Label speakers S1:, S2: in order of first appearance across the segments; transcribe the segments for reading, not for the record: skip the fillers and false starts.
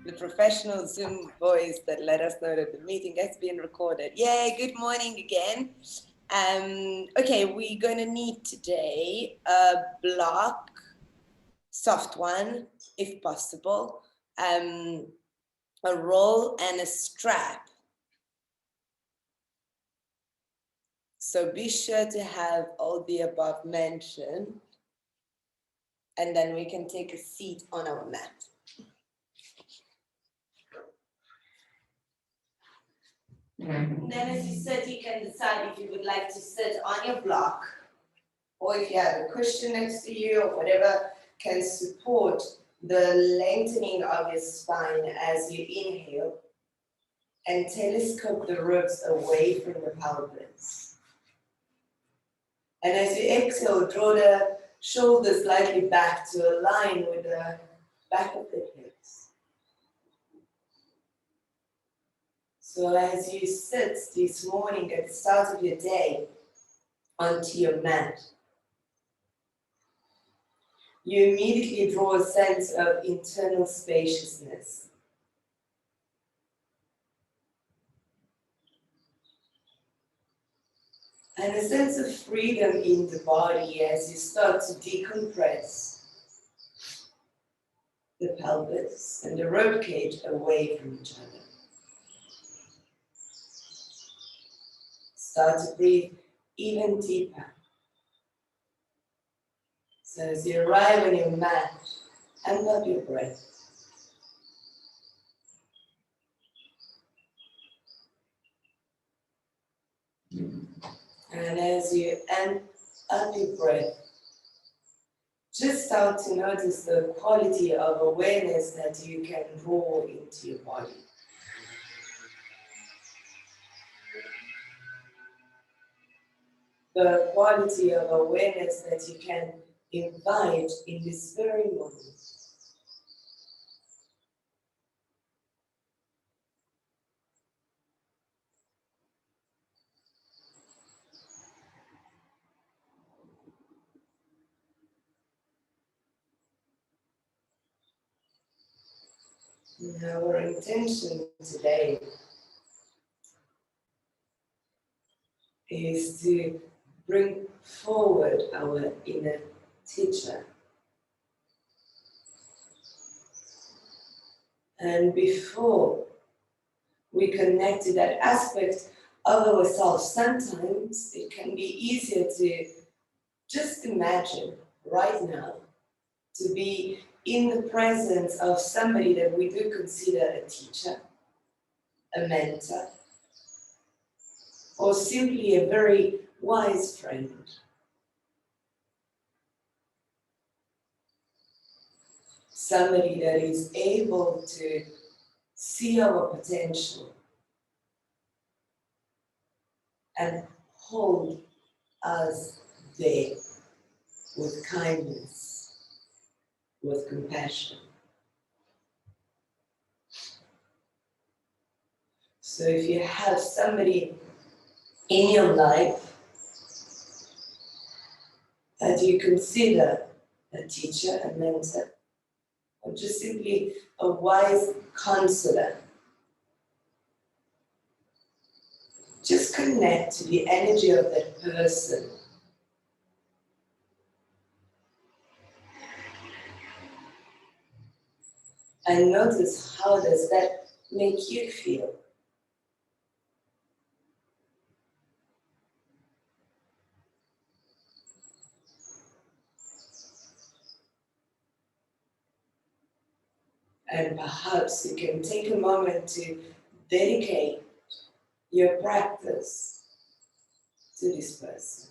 S1: The professional Zoom voice that let us know that the meeting has been recorded. Yay, good morning again. Okay, we're going to need today a block, soft one, if possible, a roll and a strap. So be sure to have all the above mentioned, and then we can take a seat on our mat. And then as you sit, you can decide if you would like to sit on your block, or if you have a cushion next to you, or whatever can support the lengthening of your spine as you inhale, and telescope the ribs away from the pelvis. And as you exhale, draw the shoulders slightly back to align with the back of the hips. So as you sit this morning at the start of your day onto your mat, you immediately draw a sense of internal spaciousness. And a sense of freedom in the body as you start to decompress the pelvis and the rib cage away from each other. Start to breathe even deeper. So as you arrive on your mat, amp up your breath. And as you amp up your breath, just start to notice the quality of awareness that you can draw into your body. The quality of awareness that you can invite in this very moment. And our intention today is to bring forward our inner teacher. And before we connect to that aspect of ourselves, sometimes it can be easier to just imagine right now to be in the presence of somebody that we do consider a teacher, a mentor, or simply a very wise friend. Somebody that is able to see our potential and hold us there with kindness, with compassion. So if you have somebody in your life that you consider a teacher, a mentor, or just simply a wise counselor, just connect to the energy of that person. And notice, how does that make you feel? And perhaps you can take a moment to dedicate your practice to this person.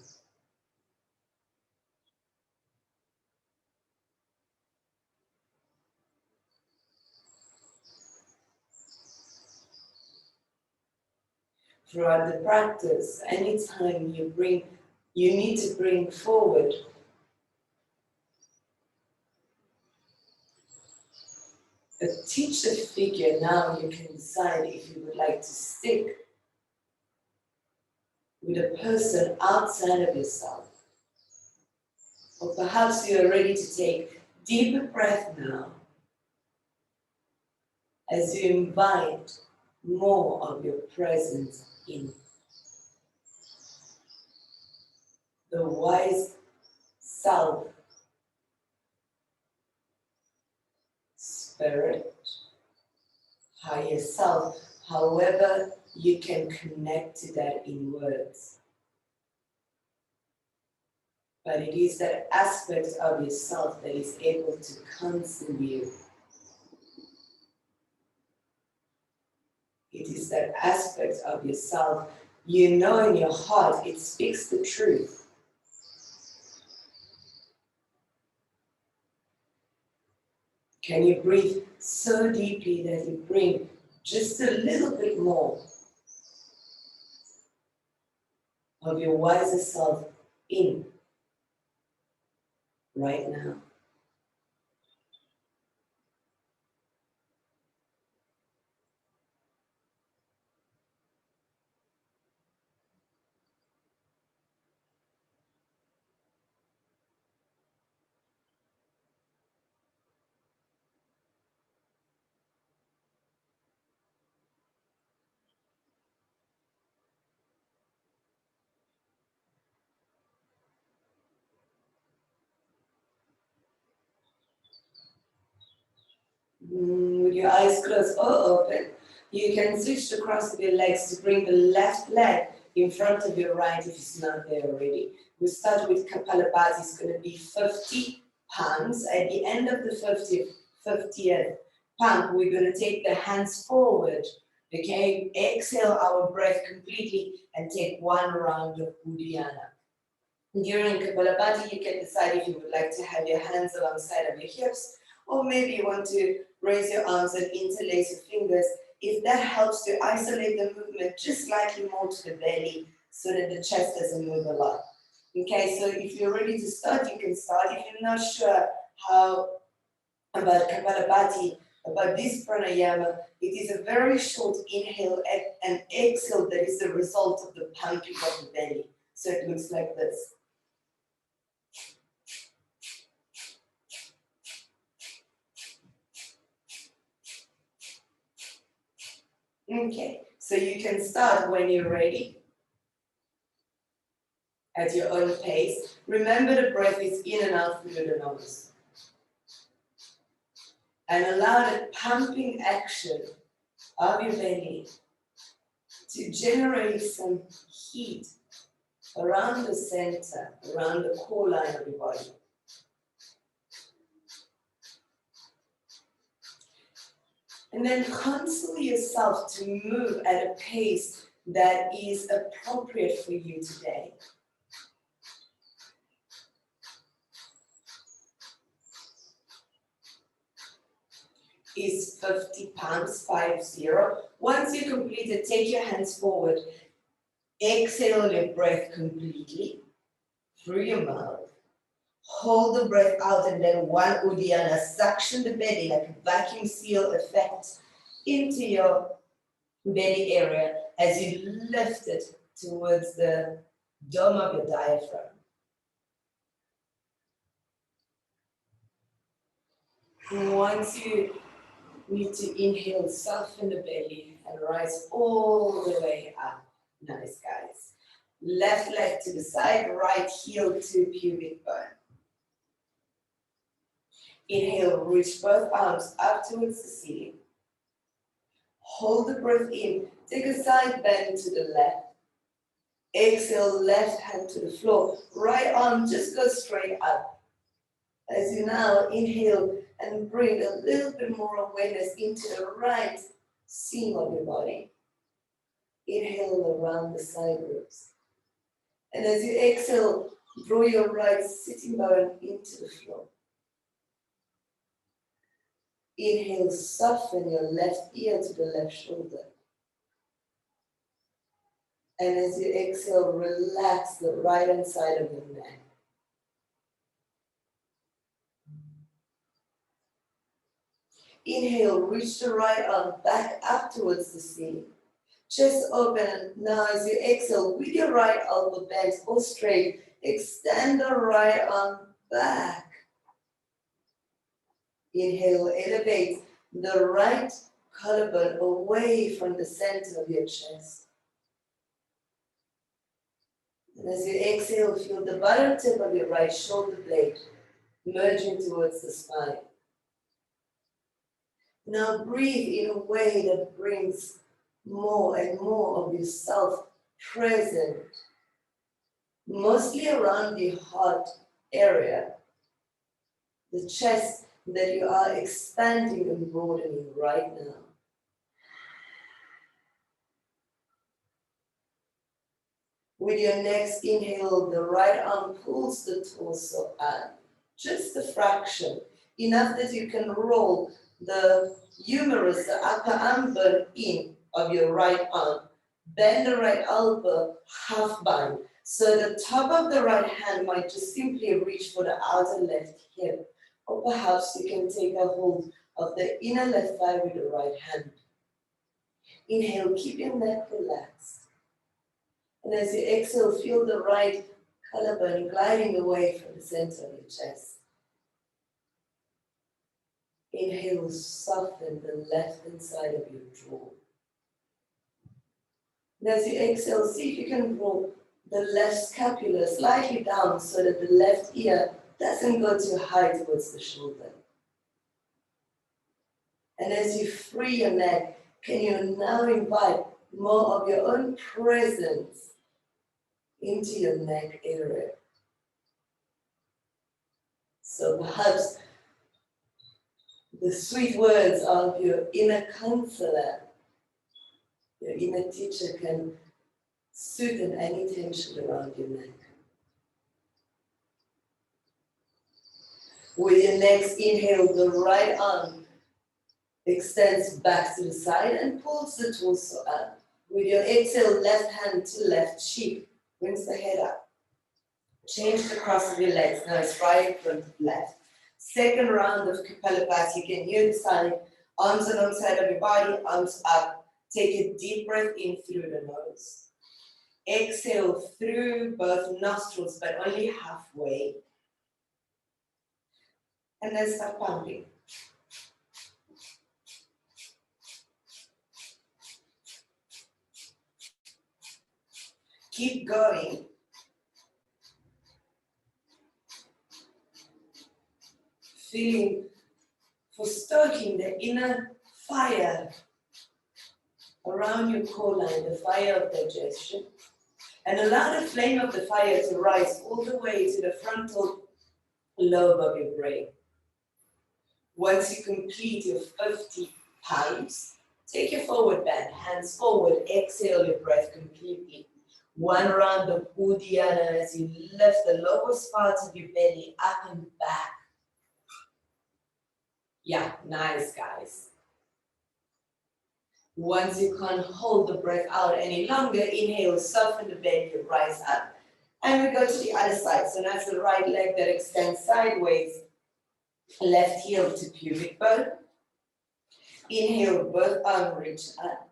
S1: Throughout the practice, anytime you need to bring forward a teacher figure. Now you can decide if you would like to stick with a person outside of yourself. Or perhaps you are ready to take deeper breath now as you invite more of your presence in. The wise self, spirit, higher self, however you can connect to that in words. But it is that aspect of yourself that is able to counsel you. It is that aspect of yourself, you know in your heart, it speaks the truth. Can you breathe so deeply that you bring just a little bit more of your wiser self in right now? With your eyes closed or open, you can switch to cross of your legs to bring the left leg in front of your right if it's not there already. We start with Kapalabhati, it's going to be 50 palms. At the end of the 50th palm, we're going to take the hands forward. Okay, exhale our breath completely and take one round of Uddiyana. During Kapalabhati, you can decide if you would like to have your hands alongside of your hips, or maybe you want to raise your arms and interlace your fingers. If that helps to isolate the movement just slightly more to the belly so that the chest doesn't move a lot. Okay, so if you're ready to start, you can start. If you're not sure how about Kapalabhati, about this pranayama, it is a very short inhale and exhale that is the result of the pumping of the belly. So it looks like this. Okay, so you can start when you're ready at your own pace. Remember the breath is in and out through the nose. And allow the pumping action of your belly to generate some heat around the center, around the core line of your body. And then counsel yourself to move at a pace that is appropriate for you today. Is 50 palms, 50. Once you complete it, take your hands forward. Exhale your breath completely through your mouth. Hold the breath out and then one Uddiyana. Suction the belly like a vacuum seal effect into your belly area as you lift it towards the dome of your diaphragm. And once you need to inhale, soften the belly and rise all the way up. Nice, guys. Left leg to the side, right heel to pubic bone. Inhale, reach both arms up towards the ceiling. Hold the breath in. Take a side bend to the left. Exhale, left hand to the floor. Right arm just goes straight up. As you now inhale and bring a little bit more awareness into the right seam of your body. Inhale around the side ribs. And as you exhale, draw your right sitting bone into the floor. Inhale, soften your left ear to the left shoulder. And as you exhale, relax the right hand side of your neck. Inhale, reach the right arm back up towards the ceiling. Chest open. Now as you exhale, with your right elbow bent or straight, extend the right arm back. Inhale, elevate the right collarbone away from the center of your chest. And as you exhale, feel the bottom tip of your right shoulder blade merging towards the spine. Now breathe in a way that brings more and more of yourself present, mostly around the heart area, the chest that you are expanding and broadening right now. With your next inhale, the right arm pulls the torso up, just a fraction, enough that you can roll the humerus, the upper arm bone in of your right arm. Bend the right elbow, half bind. So the top of the right hand might just simply reach for the outer left hip. Or perhaps you can take a hold of the inner left thigh with the right hand. Inhale, keep your neck relaxed. And as you exhale, feel the right collarbone gliding away from the center of your chest. Inhale, soften the left-hand side of your jaw. And as you exhale, see if you can roll the left scapula slightly down so that the left ear doesn't go too high towards the shoulder. And as you free your neck, can you now invite more of your own presence into your neck area? So perhaps the sweet words of your inner counselor, your inner teacher, can soothe any tension around your neck. With your next inhale, the right arm extends back to the side and pulls the torso up. With your exhale, left hand to left cheek, brings the head up. Change the cross of your legs. Now it's right in front of left. Second round of Kapalabhati. Again, you decide, arms alongside of your body, arms up. Take a deep breath in through the nose. Exhale through both nostrils, but only halfway. And then start pumping. Keep going. Feeling for stoking the inner fire around your core line, the fire of digestion. And allow the flame of the fire to rise all the way to the frontal lobe of your brain. Once you complete your 50 times, take your forward bend, hands forward, exhale your breath completely. One round of Uddiyana as you lift the lowest parts of your belly up and back. Yeah, nice, guys. Once you can't hold the breath out any longer, inhale, soften the belly, rise up. And we go to the other side. So that's the right leg that extends sideways, left heel to pubic bone. Inhale, both arms reach up.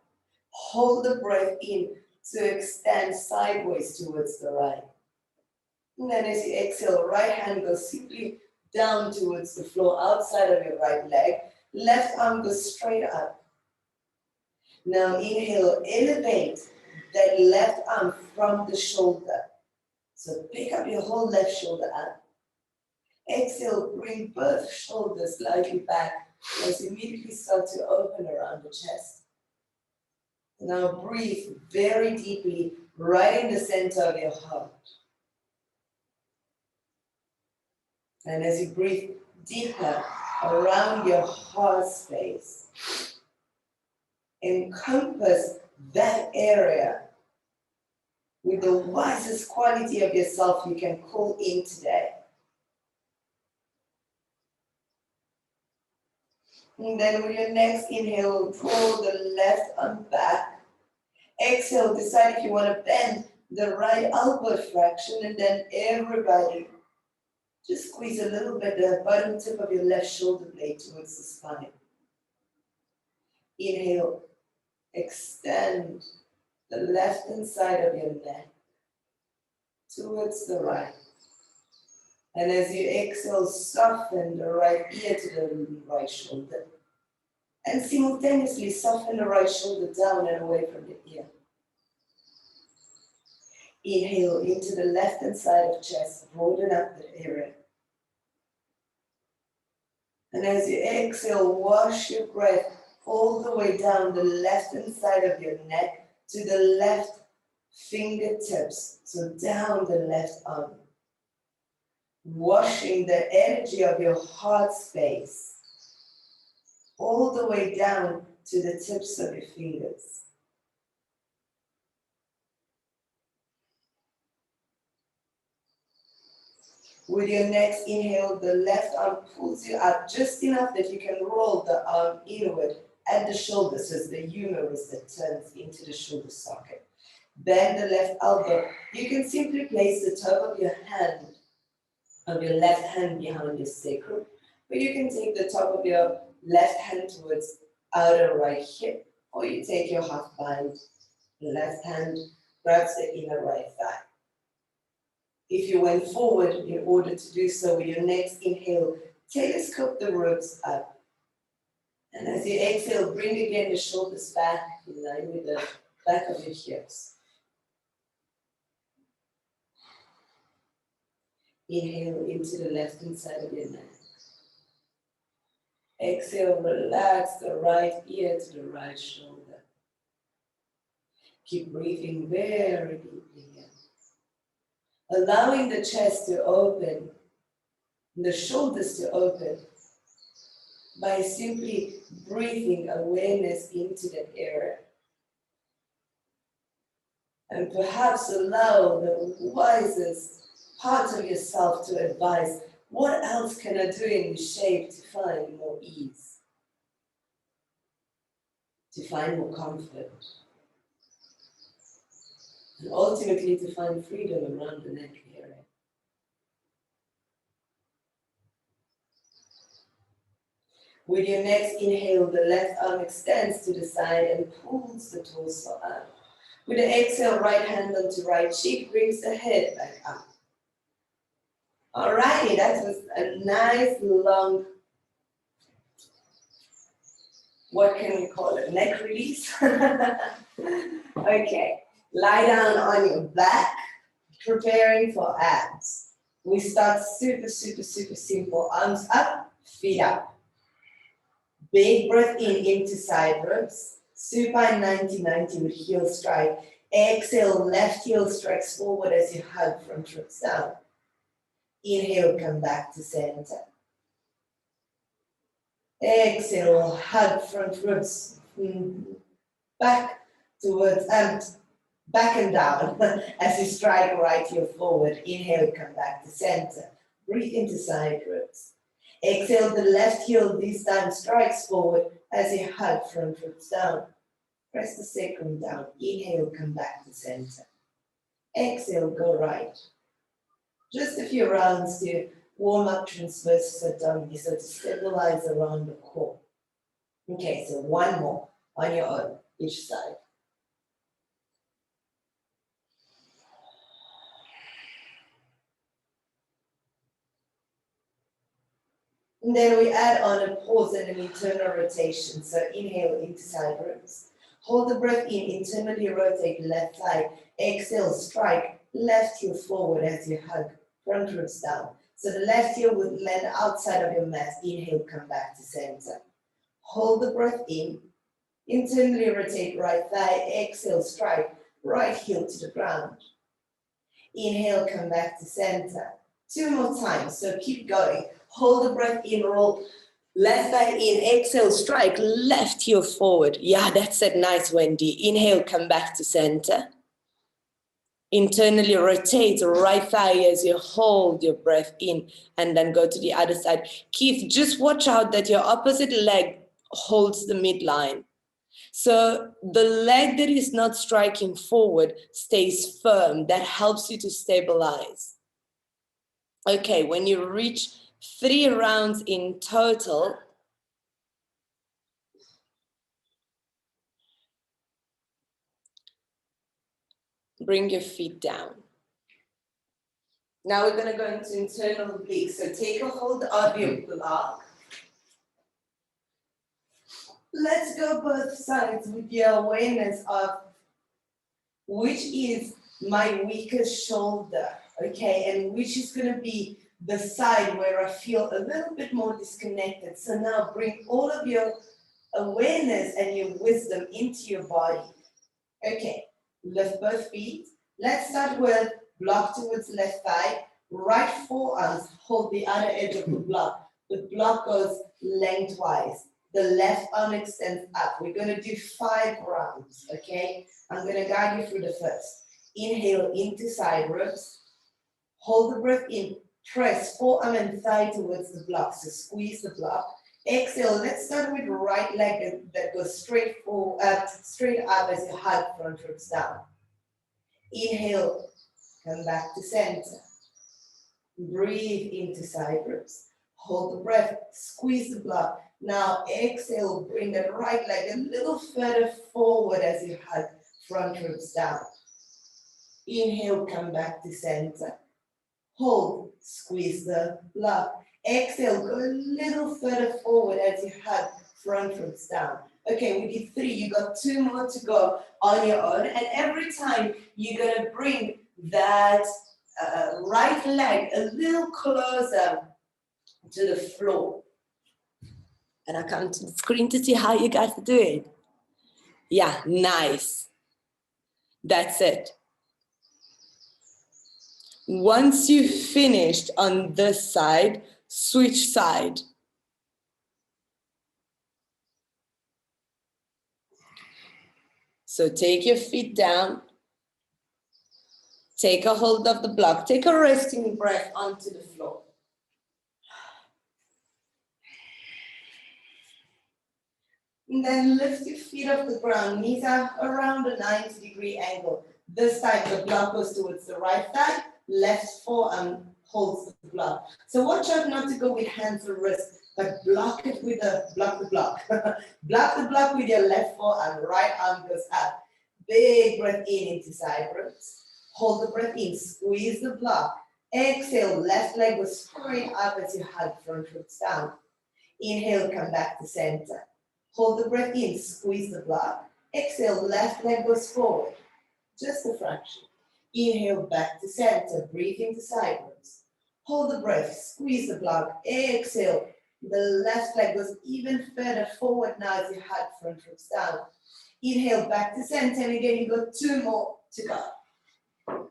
S1: Hold the breath in to extend sideways towards the right. And then as you exhale, right hand goes simply down towards the floor outside of your right leg. Left arm goes straight up. Now inhale, elevate that left arm from the shoulder. So pick up your whole left shoulder up. Exhale, bring both shoulders slightly back as you immediately start to open around the chest. Now breathe very deeply right in the center of your heart. And as you breathe deeper around your heart space, encompass that area with the wisest quality of yourself you can call in today. And then with your next inhale, pull the left arm back. Exhale, decide if you want to bend the right elbow fraction, and then everybody just squeeze a little bit the bottom tip of your left shoulder blade towards the spine. Inhale, extend the left hand side of your neck towards the right. And as you exhale, soften the right ear to the right shoulder. And simultaneously soften the right shoulder down and away from the ear. Inhale into the left-hand side of chest, broaden up that area. And as you exhale, wash your breath all the way down the left-hand side of your neck to the left fingertips, so down the left arm. Washing the energy of your heart space all the way down to the tips of your fingers. With your next inhale, the left arm pulls you up just enough that you can roll the arm inward at the shoulder, so it's the humerus that turns into the shoulder socket. Bend the left elbow. You can simply place the top of your hand, of your left hand behind your sacrum, or you can take the top of your left hand towards outer right hip, or you take your half bind, left hand grabs the inner right thigh. If you went forward in order to do so with your next inhale, telescope the ribs up. And as you exhale, bring again the shoulders back in line with the back of your hips. Inhale into the left-hand side of your neck. Exhale, relax the right ear to the right shoulder. Keep breathing very deeply here. Allowing the chest to open, the shoulders to open, by simply breathing awareness into that area. And perhaps allow the wisest part of yourself to advise, what else can I do in this shape to find more ease? To find more comfort? And ultimately to find freedom around the neck area. With your next inhale, the left arm extends to the side and pulls the torso up. With the exhale, right hand onto right cheek, brings the head back up. Alrighty, that was a nice long, what can we call it, neck release? Okay, lie down on your back, preparing for abs. We start super simple. Arms up, feet up. Big breath in into side ribs. Supine 90-90 with heel strike. Exhale, left heel strikes forward as you hug front ribs down. Inhale, come back to center. Exhale, hug front ribs back towards back and down as you strike right heel forward. Inhale, come back to center. Breathe into side ribs. Exhale, the left heel this time strikes forward as you hug front ribs down. Press the sacrum down. Inhale, come back to center. Exhale, go right. Just a few rounds to warm up transversus abdominis, so to stabilize around the core. Okay, so one more on your own, each side. And then we add on a pause and an internal rotation. So inhale into side ribs. Hold the breath in, internally rotate left thigh. Exhale, strike left heel forward as you hug front ribs down. So the left heel would land outside of your mat. Inhale, come back to center. Hold the breath in, internally rotate right thigh. Exhale, strike right heel to the ground. Inhale, come back to center. Two more times, so keep going. Hold the breath in, roll left thigh in, exhale, strike left heel forward. Yeah, that's it, nice, Wendy. Inhale, come back to center. Internally rotate right thigh as you hold your breath in and then go to the other side. Keith, just watch out that your opposite leg holds the midline. So the leg that is not striking forward stays firm. That helps you to stabilize. Okay, when you reach 3 rounds in total, bring your feet down. Now we're going to go into internal obliques. So take a hold of your block. Let's go both sides with your awareness of which is my weakest shoulder, okay, and which is going to be the side where I feel a little bit more disconnected. So now bring all of your awareness and your wisdom into your body. Okay, lift both feet. Let's start with block towards left thigh, right forearms, hold the other edge of the block. The block goes lengthwise. The left arm extends up. We're going to do 5 rounds, okay? I'm going to guide you through the first. Inhale into side ribs. Hold the breath in. Press forearm and thigh towards the block. So squeeze the block. Exhale. Let's start with right leg that goes straight up as you hug front ribs down. Inhale. Come back to center. Breathe into side ribs. Hold the breath. Squeeze the block. Now exhale. Bring that right leg a little further forward as you hug front ribs down. Inhale. Come back to center. Hold, squeeze the block. Exhale, go a little further forward as you hug front ribs down. Okay, we did 3. You got 2 more to go on your own. And every time you're going to bring that right leg a little closer to the floor. And I come to the screen to see how you guys do it. Yeah, nice. That's it. Once you've finished on this side, switch side. So take your feet down. Take a hold of the block. Take a resting breath onto the floor. And then lift your feet off the ground. Knees are around a 90-degree angle. This time the block goes towards the right thigh. Left forearm holds the block. So watch out not to go with hands or wrists, but block it with block the block. Block the block with your left forearm. Right arm goes up. Big breath in into side ribs. Hold the breath in. Squeeze the block. Exhale. Left leg goes straight up as you hug front ribs down. Inhale. Come back to center. Hold the breath in. Squeeze the block. Exhale. Left leg goes forward. Just a fraction. Inhale, back to center. Breathe into side ribs. Hold the breath. Squeeze the block. Exhale. The left leg goes even further forward now as you hug front ribs down. Inhale, back to center. And again, you got 2 more to go.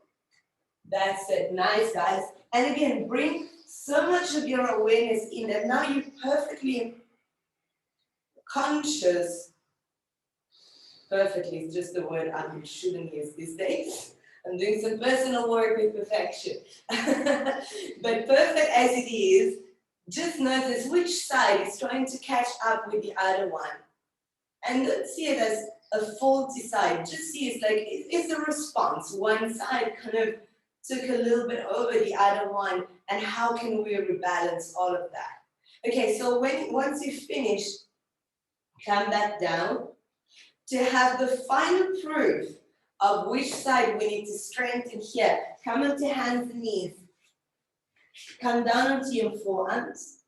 S1: That's it. Nice, guys. And again, bring so much of your awareness in that now you're perfectly conscious. Perfectly is just the word I shouldn't use these days. I'm doing some personal work with perfection. But perfect as it is, just notice which side is trying to catch up with the other one. And don't see it as a faulty side. Just see it's like, it's a response. One side kind of took a little bit over the other one. And how can we rebalance all of that? Okay, so once you finish, come back down to have the final proof of which side we need to strengthen here. Come onto hands and knees. Come down onto your forearms.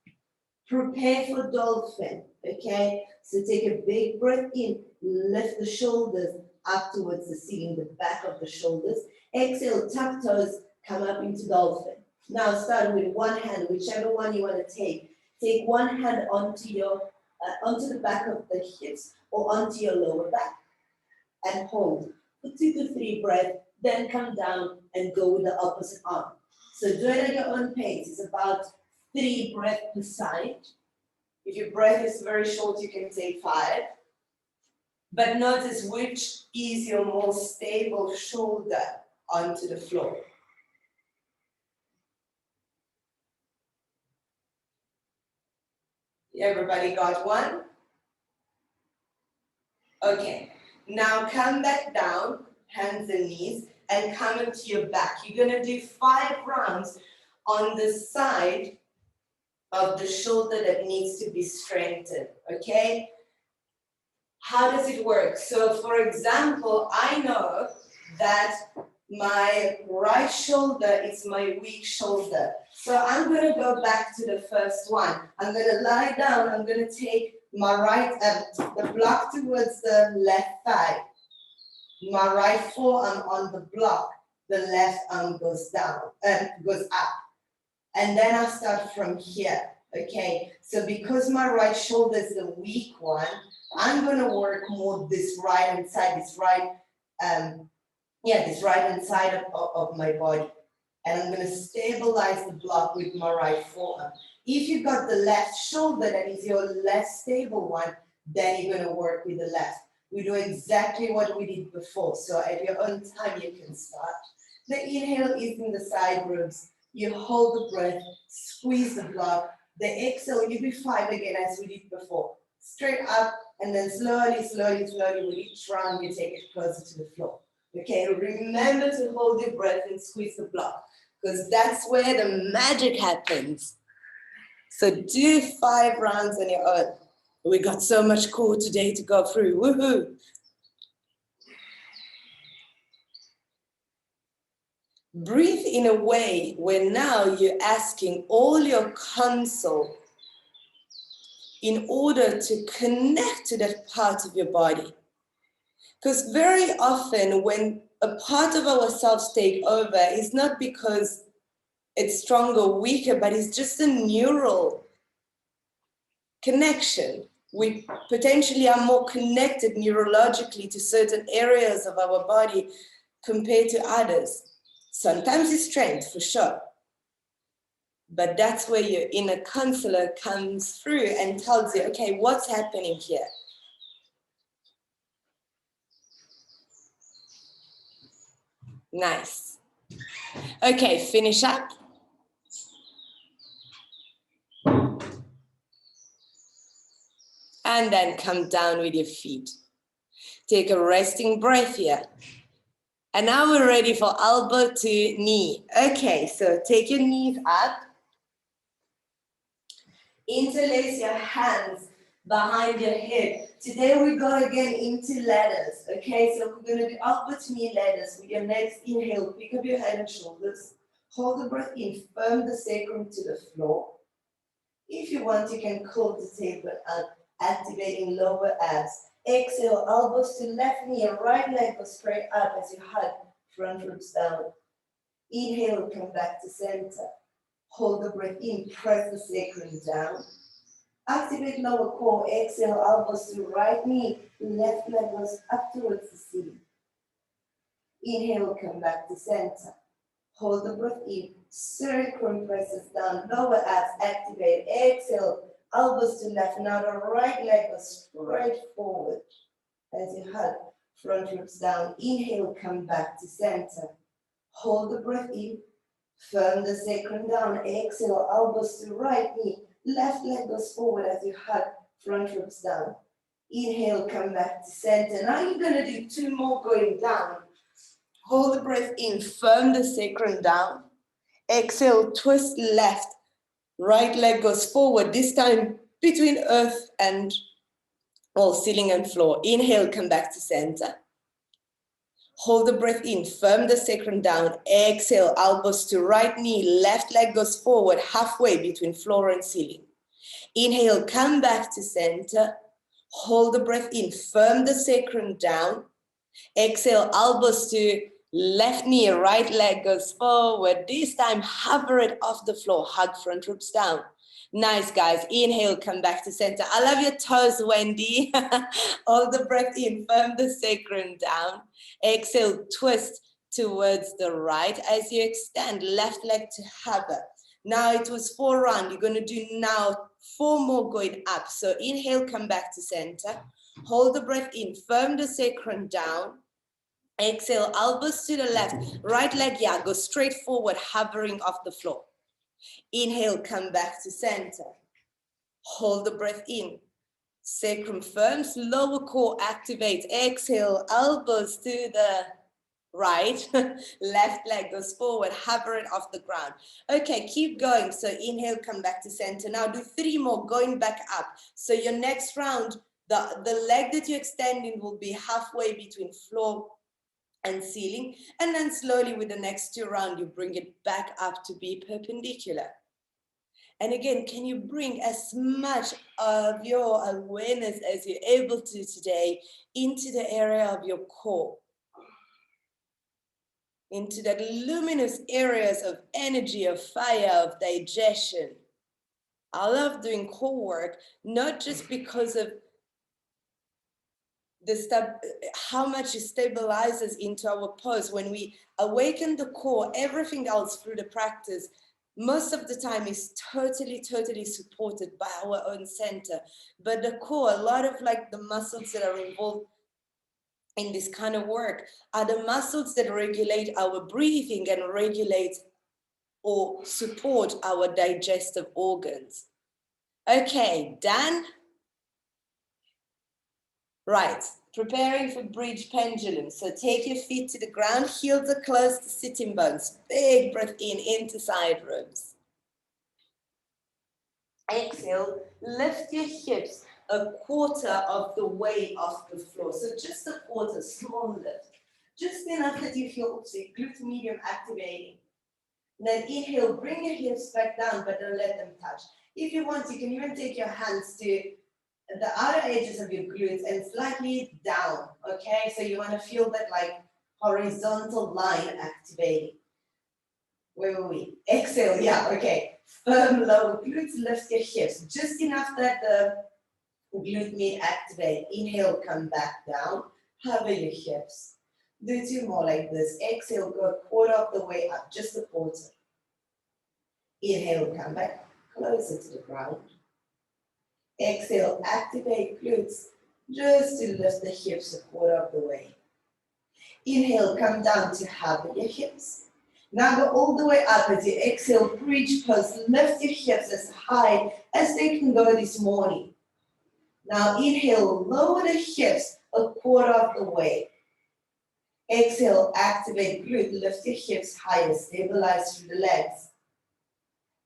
S1: Prepare for dolphin, okay? So take a big breath in. Lift the shoulders up towards the ceiling, the back of the shoulders. Exhale, tuck toes, come up into dolphin. Now start with one hand, whichever one you want to take. Take one hand onto the back of the hips or onto your lower back and hold. 2 to 3 breaths, then come down and go with the opposite arm. So do it at your own pace. It's about 3 breaths per side. If your breath is very short, you can take 5. But notice which is your most stable shoulder onto the floor. Everybody got one? Okay. Now come back down, hands and knees, and come into your back. You're going to do 5 rounds on the side of the shoulder that needs to be strengthened, okay? How does it work? So for example, I know that my right shoulder is my weak shoulder. So I'm going to go back to the first one. I'm going to lie down. I'm going to take my right, the block towards the left thigh. My right forearm on the block. The left arm goes down, goes up. And then I start from here. Okay, so because my right shoulder is the weak one, I'm going to work more this right hand side, this right hand side of my body. And I'm going to stabilize the block with my right forearm. If you've got the left shoulder, that is your less stable one, then you're going to work with the left. We do exactly what we did before. So at your own time, you can start. The inhale is in the side ribs. You hold the breath, squeeze the block. The exhale, you do 5 again as we did before. Straight up, and then slowly, slowly, slowly, with each round, you take it closer to the floor. Okay, remember to hold your breath and squeeze the block, because that's where the magic happens. So do 5 rounds on your own. We got so much core today to go through, woohoo! Breathe in a way where now you're asking all your console in order to connect to that part of your body. Because very often when a part of ourselves take over, it's not because it's stronger or weaker, but it's just a neural connection. We potentially are more connected neurologically to certain areas of our body compared to others. Sometimes it's strength, for sure. But that's where your inner counselor comes through and tells you, okay, what's happening here? Nice. Okay, finish up. And then come down with your feet. Take a resting breath here. And now we're ready for elbow to knee. Okay, so take your knees up. Interlace your hands behind your head. Today we go again into ladders. Okay, so we're going to do elbow to knee ladders. With your next inhale, pick up your head and shoulders. Hold the breath in, firm the sacrum to the floor. If you want, you can curl the tailbone up, activating lower abs. Exhale, elbows to left knee, right leg goes straight up as you hug front ribs down. Inhale, come back to center. Hold the breath in, press the sacrum down. Activate lower core, exhale, elbows to right knee, left leg goes up towards the ceiling. Inhale, come back to center. Hold the breath in, sacrum presses down, lower abs activate. Exhale, elbows to left, now the right leg goes straight forward as you hug front ribs down. Inhale, come back to center. Hold the breath in, firm the sacrum down. Exhale, elbows to right knee, left leg goes forward as you hug front ribs down. Inhale, come back to center. Now you're going to do 2 more going down. Hold the breath in, firm the sacrum down. Exhale, twist left. Right leg goes forward, this time between earth and, ceiling and floor. Inhale, come back to center. Hold the breath in, firm the sacrum down. Exhale, elbows to right knee, left leg goes forward, halfway between floor and ceiling. Inhale, come back to center. Hold the breath in, firm the sacrum down. Exhale, elbows to left knee, right leg goes forward. This time, hover it off the floor, hug front ribs down. Nice, guys. Inhale, come back to center. I love your toes, Wendy. Hold the breath in, firm the sacrum down. Exhale, twist towards the right as you extend, left leg to hover. Now it was 4 rounds. You're going to do now 4 more going up. So inhale, come back to center. Hold the breath in, firm the sacrum down. Exhale, elbows to the left, right leg, goes straight forward, hovering off the floor. Inhale, come back to center. Hold the breath in. Sacrum firms, lower core activates. Exhale, elbows to the right, left leg goes forward, hover it off the ground. Okay, keep going. So inhale, come back to center. Now do 3 more, going back up. So your next round, the leg that you're extending will be halfway between floor and ceiling. And then slowly with the next 2 rounds, you bring it back up to be perpendicular. And again, can you bring as much of your awareness as you're able to today into the area of your core, into that luminous areas of energy, of fire, of digestion. I love doing core work, not just because of how much it stabilizes into our pose. When we awaken the core, everything else through the practice, most of the time is totally supported by our own center. But the core, a lot of like the muscles that are involved in this kind of work are the muscles that regulate our breathing and regulate or support our digestive organs. Okay, done? Right, preparing for bridge pendulum. So take your feet to the ground, heels are close to sitting bones. Big breath in into side ribs. Exhale, lift your hips a quarter of the way off the floor. So just a quarter, small lift. Just enough that you feel glute medium activating. Then inhale, bring your hips back down, but don't let them touch. If you want, you can even take your hands to the outer edges of your glutes and slightly down, okay? So you want to feel that like horizontal line activating. Where were we? Exhale, yeah, okay. Firm lower glutes, lift your hips. Just enough that the glute med activate. Inhale, come back down. Hover your hips. Do 2 more like this. Exhale, go a quarter of the way up, just a quarter. Inhale, come back closer to the ground. Exhale, activate glutes just to lift the hips a quarter of the way. Inhale, come down to hover your hips. Now go all the way up as you exhale, bridge pose. Lift your hips as high as they can go this morning. Now inhale, lower the hips a quarter of the way. Exhale, activate glute, lift your hips higher, stabilize through the legs.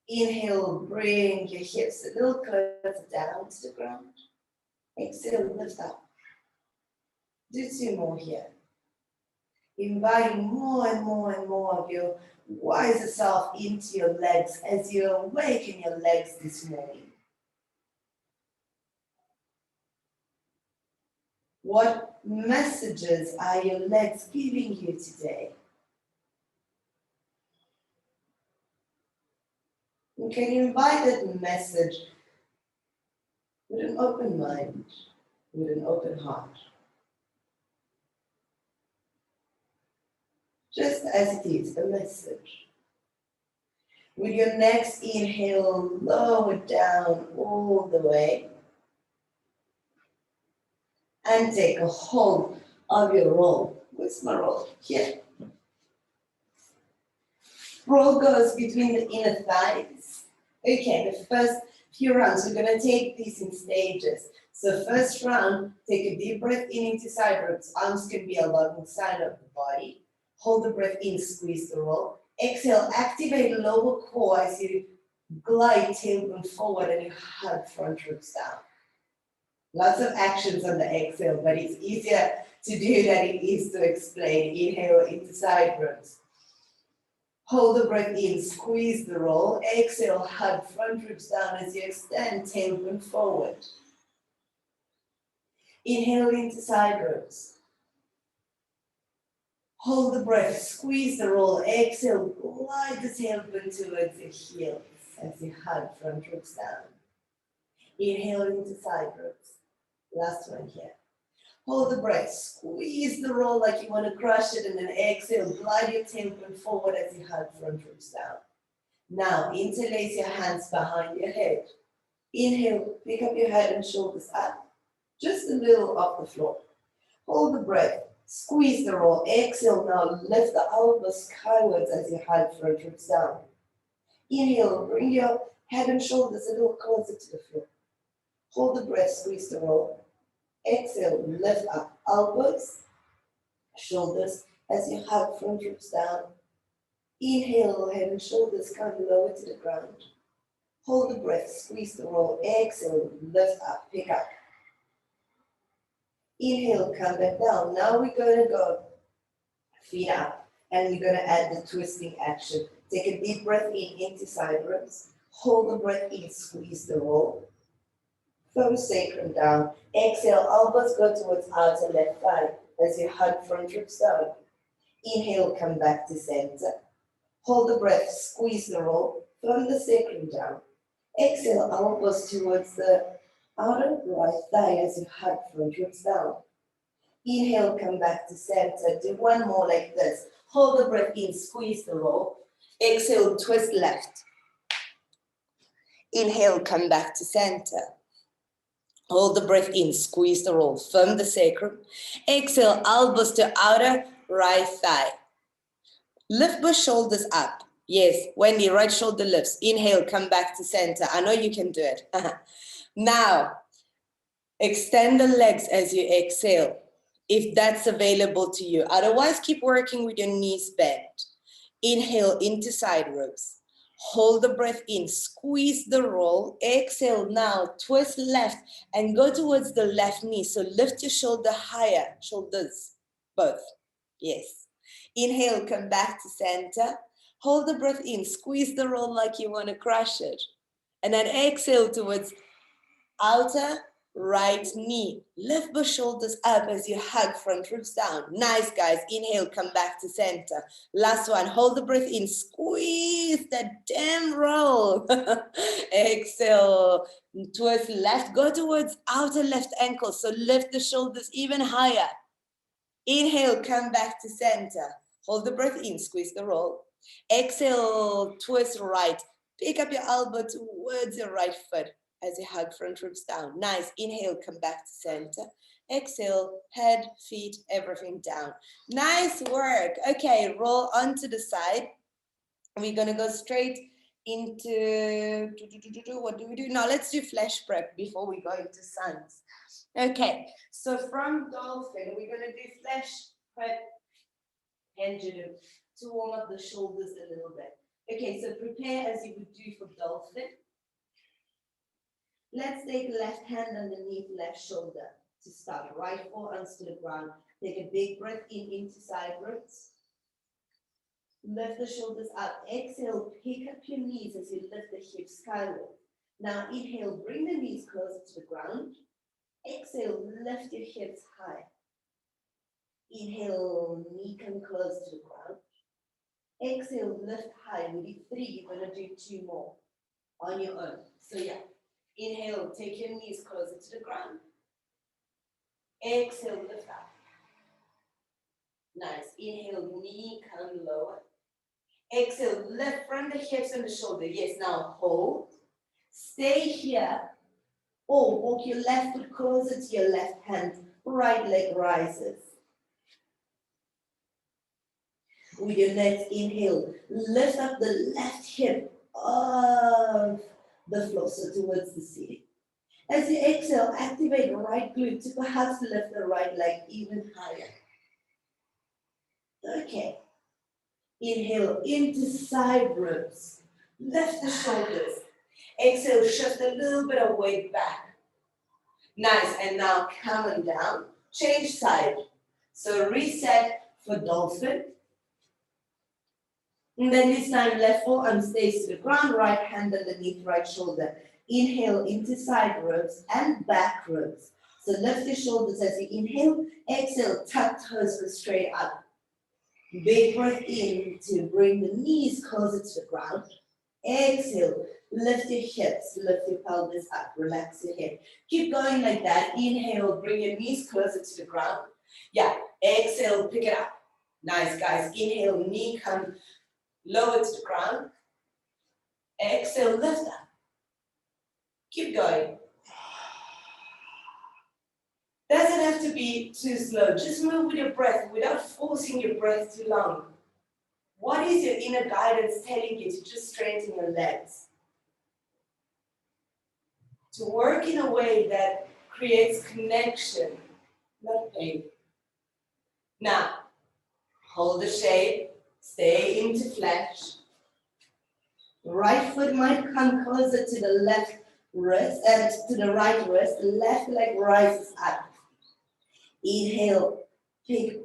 S1: Inhale, bring your hips a little closer down to the ground. Exhale, lift up. Do 2 more here. Inviting more and more and more of your wiser self into your legs as you awaken your legs this morning. What messages are your legs giving you today? You can invite that message with an open mind, with an open heart. Just as it is, a message. With your next inhale, lower down all the way. And take a hold of your roll. Where's my roll? Here. Roll goes between the inner thighs. Okay, the first few rounds, we're going to take these in stages. So first round, take a deep breath in into side ribs. Arms can be alongside of the body. Hold the breath in, squeeze the roll. Exhale, activate the lower core as you glide tailbone forward and you hug front ribs down. Lots of actions on the exhale, but it's easier to do than it is to explain. Inhale into side ribs. Hold the breath in, squeeze the roll. Exhale, hug front ribs down as you extend tailbone forward. Inhale into side ribs. Hold the breath, squeeze the roll. Exhale, glide the tailbone towards your heels as you hug front ribs down. Inhale into side ribs. Last one here. Hold the breath, squeeze the roll like you want to crush it, and then exhale, glide your tailbone forward as you hug front ribs down. Now, interlace your hands behind your head. Inhale, pick up your head and shoulders up, just a little off the floor. Hold the breath, squeeze the roll. Exhale, now lift the elbows skywards as you hug front ribs down. Inhale, bring your head and shoulders a little closer to the floor. Hold the breath, squeeze the roll. Exhale, lift up elbows, shoulders as you hug front ribs down. Inhale, head and shoulders come lower to the ground. Hold the breath, squeeze the roll. Exhale, lift up, pick up. Inhale, come back down. Now we're going to go feet up. And we're gonna add the twisting action. Take a deep breath in into side ribs. Hold the breath in, squeeze the roll. Thumb sacrum down. Exhale, elbows go towards outer left thigh as you hug front ribs down. Inhale, come back to center. Hold the breath, squeeze the roll. Thumb the sacrum down. Exhale, elbows towards the outer right thigh as you hug front ribs down. Inhale, come back to center. Do one more like this. Hold the breath in, squeeze the roll. Exhale, twist left. Inhale, come back to center. Hold the breath in, squeeze the roll. Firm the sacrum. Exhale, elbows to outer right thigh. Lift both shoulders up. Yes, Wendy, right shoulder lifts. Inhale, come back to center. I know you can do it. Now, extend the legs as you exhale, if that's available to you. Otherwise, keep working with your knees bent. Inhale into side ribs. Hold the breath in, squeeze the roll. Exhale now, twist left and go towards the left knee. So lift your shoulder higher, shoulders, both. Yes. Inhale, come back to center. Hold the breath in, squeeze the roll like you want to crush it. And then exhale towards outer right knee. Lift the shoulders up as you hug front ribs down. Nice, guys. Inhale, come back to center. Last one. Hold the breath in. Squeeze that damn roll. Exhale. Twist left. Go towards outer left ankle. So lift the shoulders even higher. Inhale, come back to center. Hold the breath in. Squeeze the roll. Exhale, twist right. Pick up your elbow towards your right foot as you hug front ribs down. Nice. Inhale, come back to center. Exhale, head, feet, everything down. Nice work. Okay, roll onto the side. We're going to go straight into, what do we do? Now let's do flesh prep before we go into suns. Okay, so from dolphin, we're going to do flesh prep pendulum to warm up the shoulders a little bit. Okay, so prepare as you would do for dolphin. Let's take left hand underneath left shoulder to start. Right forearms to the ground. Take a big breath in into side ribs. Lift the shoulders up. Exhale, pick up your knees as you lift the hips skyward. Now inhale, bring the knees closer to the ground. Exhale, lift your hips high. Inhale, knee come close to the ground. Exhale, lift high. We did 3, you're going to do 2 more on your own. So yeah. Inhale, take your knees closer to the ground. Exhale, lift up. Nice. Inhale, knee come lower. Exhale, lift from the hips and the shoulder. Yes, now hold. Stay here. Or walk your left foot closer to your left hand. Right leg rises. With your next inhale, lift up the left hip off the floor, so towards the ceiling. As you exhale, activate the right glute to perhaps lift the right leg even higher. Okay. Inhale into side ribs. Lift the shoulders. Exhale, shift a little bit of weight back. Nice, and now coming down. Change side. So reset for dolphin. And then this time left forearm stays to the ground, right hand underneath right shoulder. Inhale into side ribs and back ribs. So lift your shoulders as you inhale. Exhale, tuck toes straight up. Big breath in to bring the knees closer to the ground. Exhale, lift your hips, lift your pelvis up, relax your head. Keep going like that. Inhale, bring your knees closer to the ground. Yeah, exhale, pick it up. Nice, guys. Inhale, knee come lower to the ground. Exhale, lift up. Keep going. Doesn't have to be too slow. Just move with your breath without forcing your breath too long. What is your inner guidance telling you to just strengthen your legs? To work in a way that creates connection, not pain. Now, hold the shape, stay into flesh. Right foot might come closer to the left wrist and to the right wrist. Left leg rises up. Inhale, pick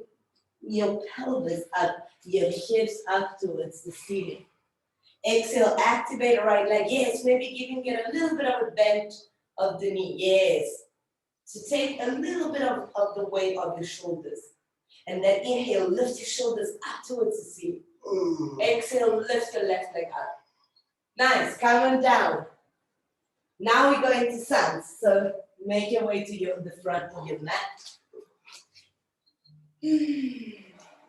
S1: your pelvis up, your hips up towards the ceiling. Exhale, activate right leg. Yes, maybe giving it a little bit of a bend of the knee. Yes. So take a little bit of the weight of your shoulders. And then inhale, lift your shoulders up towards the ceiling. Exhale, lift your left leg up. Nice, come on down. Now we go into suns. So make your way to the front of your mat.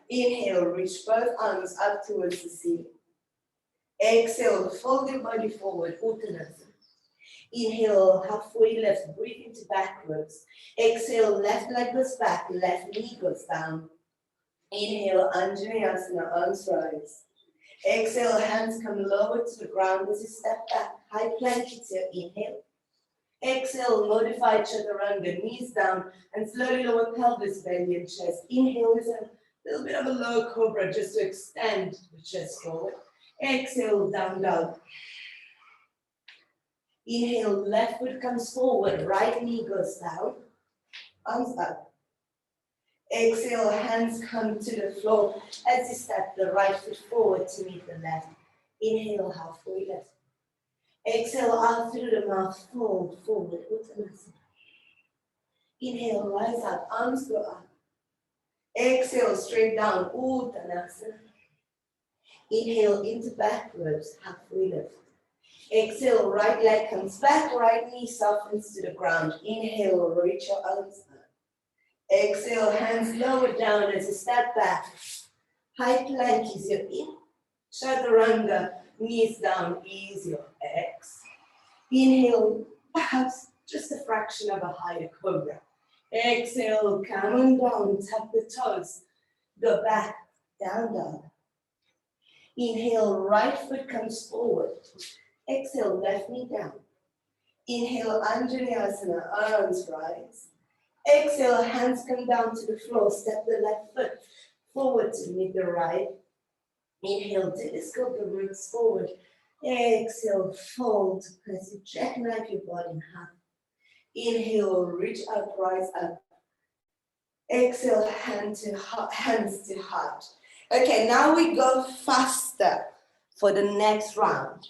S1: Inhale, reach both arms up towards the ceiling. Exhale, fold your body forward, Uttanasana. Inhale, halfway lift, breathe into backwards. Exhale, left leg goes back, left knee goes down. Inhale, Anjaneyasana, arms rise. Exhale, hands come lower to the ground as you step back. High plank here, inhale. Exhale, modified chaturanga, knees down, and slowly lower pelvis, belly and chest. Inhale is a little bit of a low cobra just to extend the chest forward. Exhale, down dog. Inhale, left foot comes forward, right knee goes down, arms up. Exhale, hands come to the floor as you step the right foot forward to meet the left. Inhale, halfway lift. Exhale, out through the mouth, fold forward, Uttanasana. Inhale, rise up, arms go up. Exhale, straight down, Uttanasana. Inhale, into backwards, halfway lift. Exhale, right leg comes back, right knee softens to the ground. Inhale, reach your arms up. Exhale, hands lower down as you step back. High plank is your in. Chaturanga, knees down, ease your X. Inhale, perhaps just a fraction of a higher cobra. Exhale, come on down, tap the toes. Go back, down dog. Inhale, right foot comes forward. Exhale, left knee down. Inhale, Anjaneyasana, arms rise. Exhale, hands come down to the floor. Step the left foot forward to meet the right. Inhale, telescope the ribs forward. Exhale, fold as you jackknife your body in half. Inhale, reach up, rise up. Exhale, hands to heart. Okay, now we go faster for the next round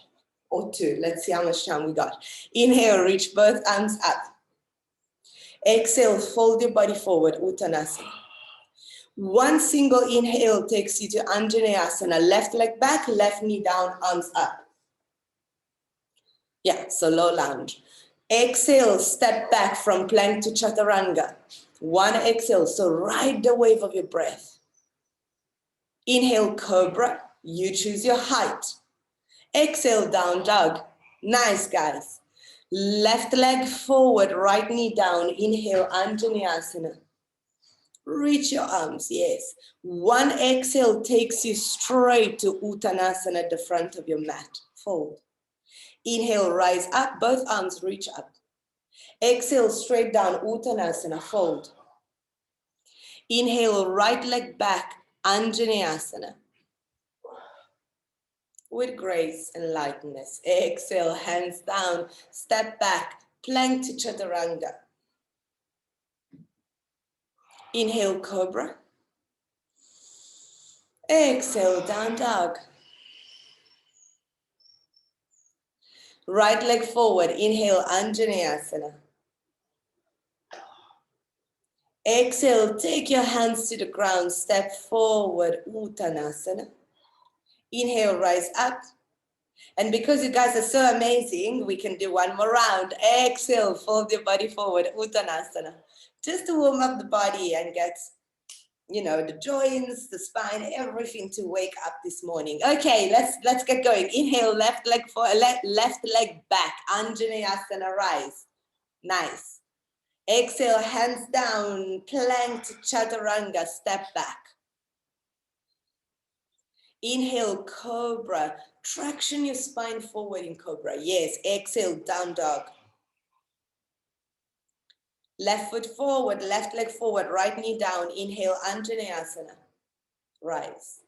S1: or two. Let's see how much time we got. Inhale, reach both arms up. Exhale, fold your body forward, Uttanasana. One single inhale takes you to Anjaneyasana. Left leg back, left knee down, arms up. Yeah, so low lunge. Exhale, step back from plank to chaturanga. One exhale, so ride the wave of your breath. Inhale, cobra. You choose your height. Exhale, down dog. Nice, guys. Left leg forward, right knee down. Inhale, Anjaneyasana. Reach your arms, yes. One exhale takes you straight to Uttanasana at the front of your mat. Fold. Inhale, rise up, both arms reach up. Exhale, straight down, Uttanasana, fold. Inhale, right leg back, Anjaneyasana. With grace and lightness. Exhale, hands down, step back, plank to chaturanga. Inhale, cobra. Exhale, down dog. Right leg forward, inhale, Anjaneyasana. Exhale, take your hands to the ground, step forward, Uttanasana. Inhale, rise up. And because you guys are so amazing, we can do one more round. Exhale, fold your body forward, Uttanasana. Just to warm up the body and get, the joints, the spine, everything to wake up this morning. Okay, let's get going. Inhale, left leg back, Anjaneyasana, rise. Nice. Exhale, hands down, plank to chaturanga, step back. Inhale, cobra. Traction your spine forward in cobra. Yes, exhale, down dog. Left foot forward, left leg forward, right knee down. Inhale, Anjaneyasana. Rise.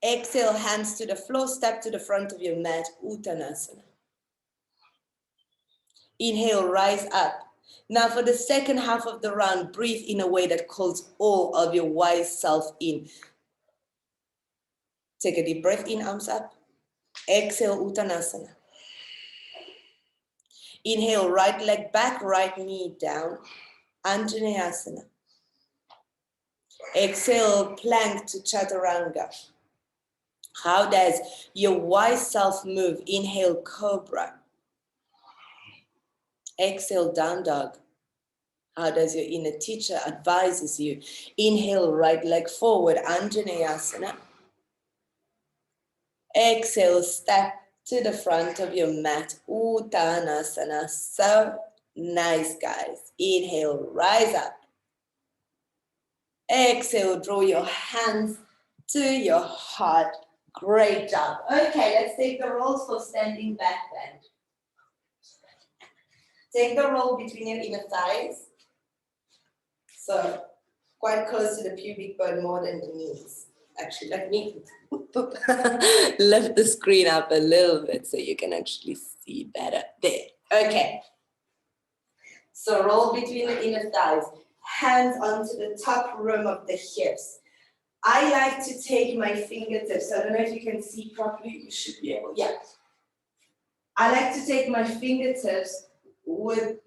S1: Exhale, hands to the floor, step to the front of your mat, Uttanasana. Inhale, rise up. Now for the second half of the round, breathe in a way that calls all of your wise self in. Take a deep breath in, arms up. Exhale, Uttanasana. Inhale, right leg back, right knee down. Anjaneyasana. Exhale, plank to Chaturanga. How does your wise self move? Inhale, Cobra. Exhale, Down Dog. How does your inner teacher advises you? Inhale, right leg forward, Anjaneyasana. Exhale, step to the front of your mat, Uttanasana. So nice, guys. Inhale, rise up. Exhale, draw your hands to your heart. Great job. Okay, let's take the rolls for standing back bend. Take the roll between your inner thighs. So quite close to the pubic bone, more than the knees. Actually, let me lift the screen up a little bit so you can actually see better. There. Okay. So roll between the inner thighs. Hands onto the top rim of the hips. I like to take my fingertips. I don't know if you can see properly. You should be able. Yeah. I like to take my fingertips with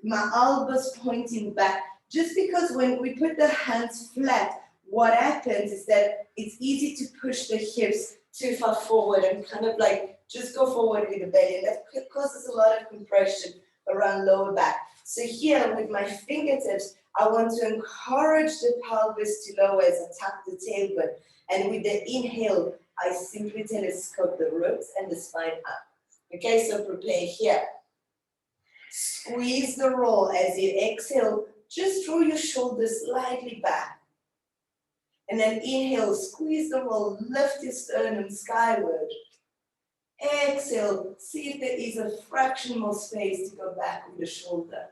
S1: my elbows pointing back. Just because when we put the hands flat, what happens is that it's easy to push the hips too far forward and kind of like just go forward with the belly. And that causes a lot of compression around lower back. So here with my fingertips, I want to encourage the pelvis to lower as I tap the tailbone. And with the inhale, I simply telescope the ribs and the spine up. Okay, so prepare here. Squeeze the roll as you exhale. Just draw your shoulders slightly back. And then inhale, squeeze the roll, lift your sternum skyward. Exhale, see if there is a fraction more space to go back with the shoulder.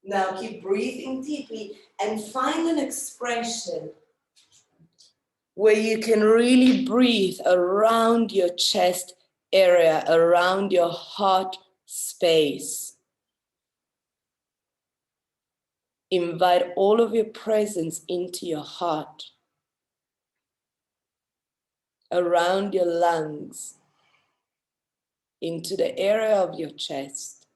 S1: Now keep breathing deeply and find an expression where you can really breathe around your chest area, around your heart space. Invite all of your presence into your heart, around your lungs, into the area of your chest.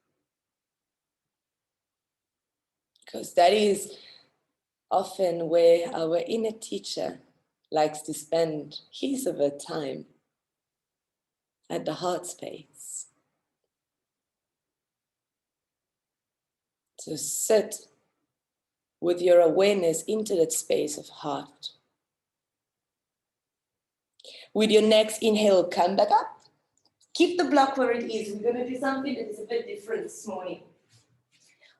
S1: Because that is often where our inner teacher likes to spend his of her time, at the heart space. So sit with your awareness into that space of heart. With your next inhale, come back up. Keep the block where it is. We're going to do something that is a bit different this morning.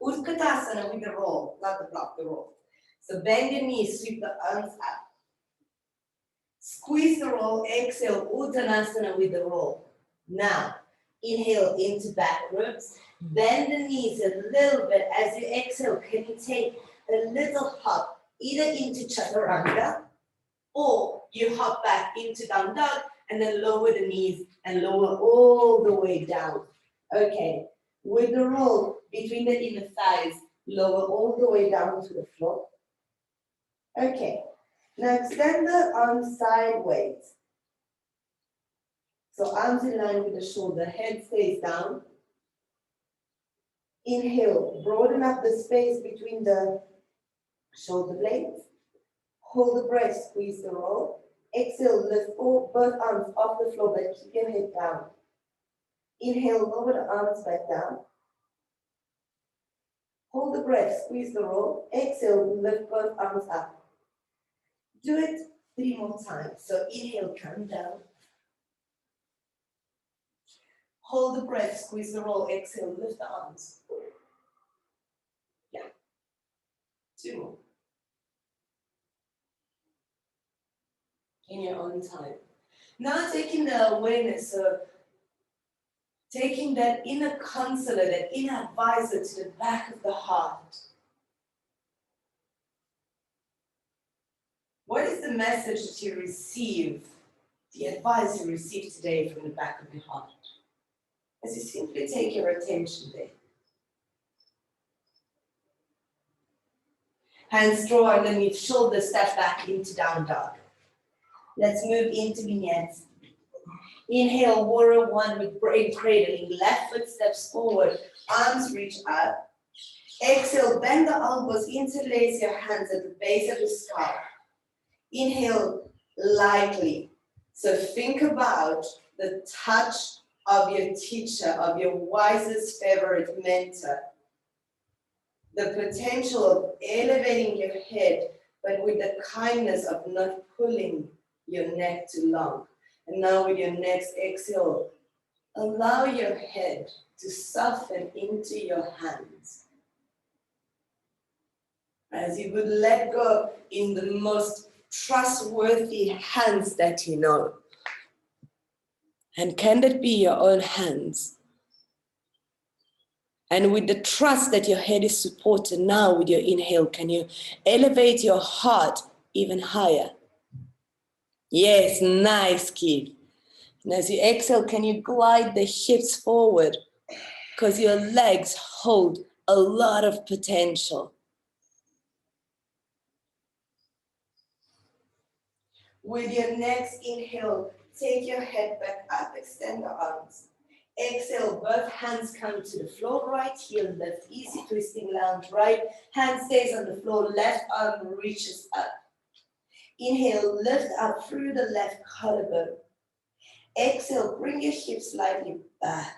S1: Utkatasana with the roll, not the block, the roll. So bend your knees, sweep the arms up. Squeeze the roll, exhale, Uttanasana with the roll. Now, inhale into back ribs. Bend the knees a little bit as you exhale. Can you take a little hop, either into Chaturanga, or you hop back into Down Dog and then lower the knees and lower all the way down. Okay, with the roll between the inner thighs, lower all the way down to the floor. Okay, now extend the arms sideways. So arms in line with the shoulder, head stays down. Inhale, broaden up the space between the shoulder blades. Hold the breath, squeeze the roll. Exhale, lift both arms off the floor, but keep your head down. Inhale, lower the arms back down. Hold the breath, squeeze the roll. Exhale, lift both arms up. Do it 3 more times. So inhale, come down. Hold the breath, squeeze the roll. Exhale, lift the arms. Yeah. 2 more. In your own time. Now taking the awareness of taking that inner counselor, that inner advisor to the back of the heart. What is the message that you receive, the advice you received today from the back of your heart? As you simply take your attention there. Hands draw underneath shoulders, step back into down dog. Let's move into vignettes. Inhale, warrior one with brain cradling. Left foot steps forward, arms reach up. Exhale, bend the elbows, interlace your hands at the base of the scalp. Inhale lightly. So think about the touch of your teacher, of your wisest favorite mentor. The potential of elevating your head, but with the kindness of not pulling your neck too long. And now with your next exhale, allow your head to soften into your hands. As you would let go in the most trustworthy hands that you know. And can that be your own hands? And with the trust that your head is supported now with your inhale, can you elevate your heart even higher? Yes, nice, kid. And as you exhale, can you glide the hips forward? Because your legs hold a lot of potential. With your next inhale, take your head back up, extend the arms. Exhale, both hands come to the floor, right heel lift, easy twisting lounge, right hand stays on the floor, left arm reaches up. Inhale, lift up through the left collarbone. Exhale, bring your hips slightly back.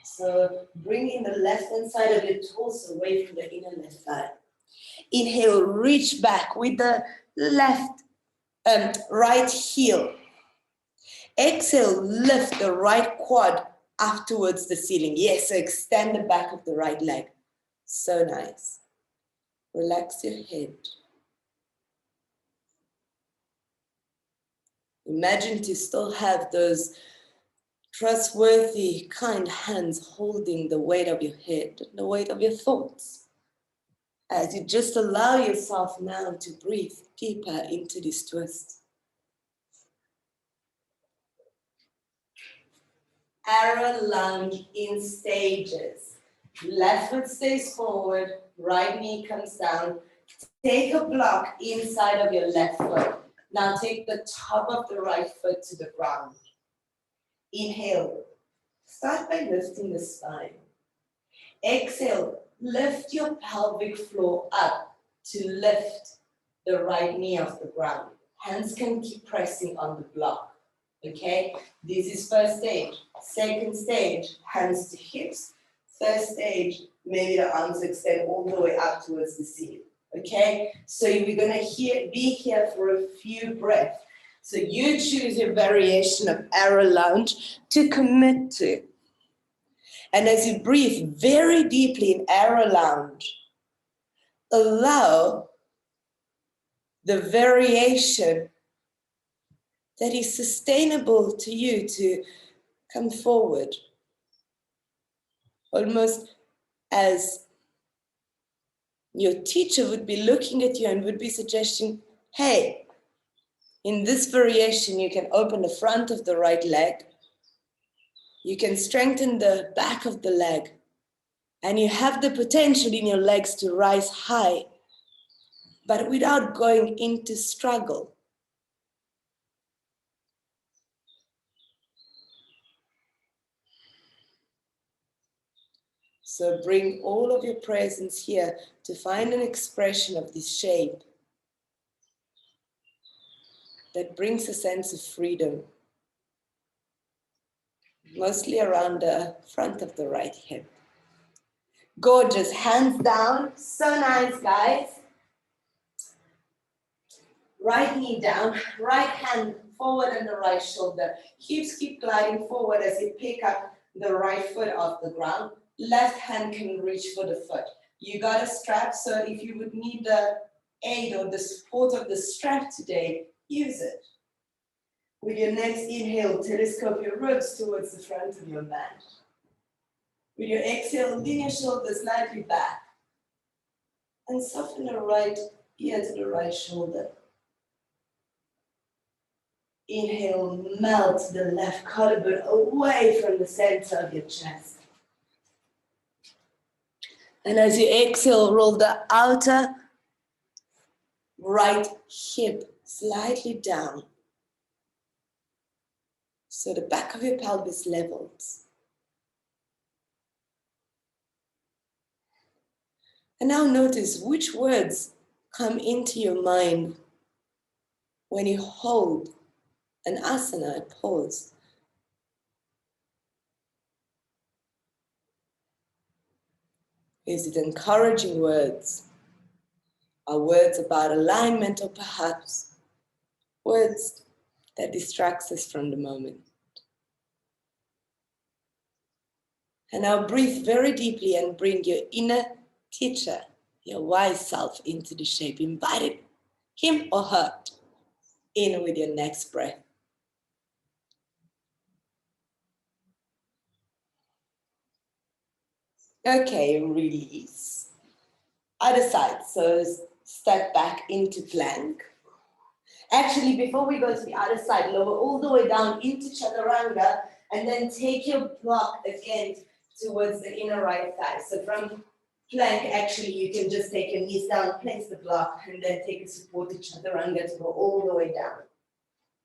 S1: So bring in the left hand side of your torso away from the inner left thigh. Inhale, reach back with the right heel. Exhale, lift the right quad up towards the ceiling. Yes, so extend the back of the right leg. So nice. Relax your head. Imagine to still have those trustworthy, kind hands holding the weight of your head, the weight of your thoughts. As you just allow yourself now to breathe deeper into this twist. Arrow lunge in stages. Left foot stays forward, right knee comes down. Take a block inside of your left foot. Now take the top of the right foot to the ground. Inhale. Start by lifting the spine. Exhale. Lift your pelvic floor up to lift the right knee off the ground. Hands can keep pressing on the block. Okay? This is first stage. Second stage, hands to hips. Third stage, maybe the arms extend all the way up towards the ceiling. Okay? So we're going to be here for a few breaths. So you choose your variation of arrow lunge to commit to. And as you breathe very deeply in arrow lunge, allow the variation that is sustainable to you to come forward. Almost as your teacher would be looking at you and would be suggesting, hey, in this variation, you can open the front of the right leg. You can strengthen the back of the leg. And you have the potential in your legs to rise high, but without going into struggle. So bring all of your presence here to find an expression of this shape that brings a sense of freedom, mostly around the front of the right hip. Gorgeous, hands down, so nice, guys. Right knee down, right hand forward on the right shoulder. Hips keep gliding forward as you pick up the right foot off the ground. Left hand can reach for the foot. You got a strap, so if you would need the aid or the support of the strap today, use it. With your next inhale, telescope your ribs towards the front of your mat. With your exhale, lean your shoulders slightly back. And soften the right ear to the right shoulder. Inhale, melt the left collarbone away from the center of your chest. And as you exhale, roll the outer Right hip slightly down. So the back of your pelvis levels. And now notice which words come into your mind when you hold an asana, a pose. Is it encouraging words? Are words about alignment, or perhaps words that distracts us from the moment? And now breathe very deeply and bring your inner teacher, your wise self, into the shape. Invite him or her in with your next breath. Okay, release. Other side, so step back into plank. Actually, before we go to the other side, lower all the way down into chaturanga, and then take your block again towards the inner right thigh. So from plank, actually, you can just take your knees down, place the block, and then take a supported chaturanga to go all the way down.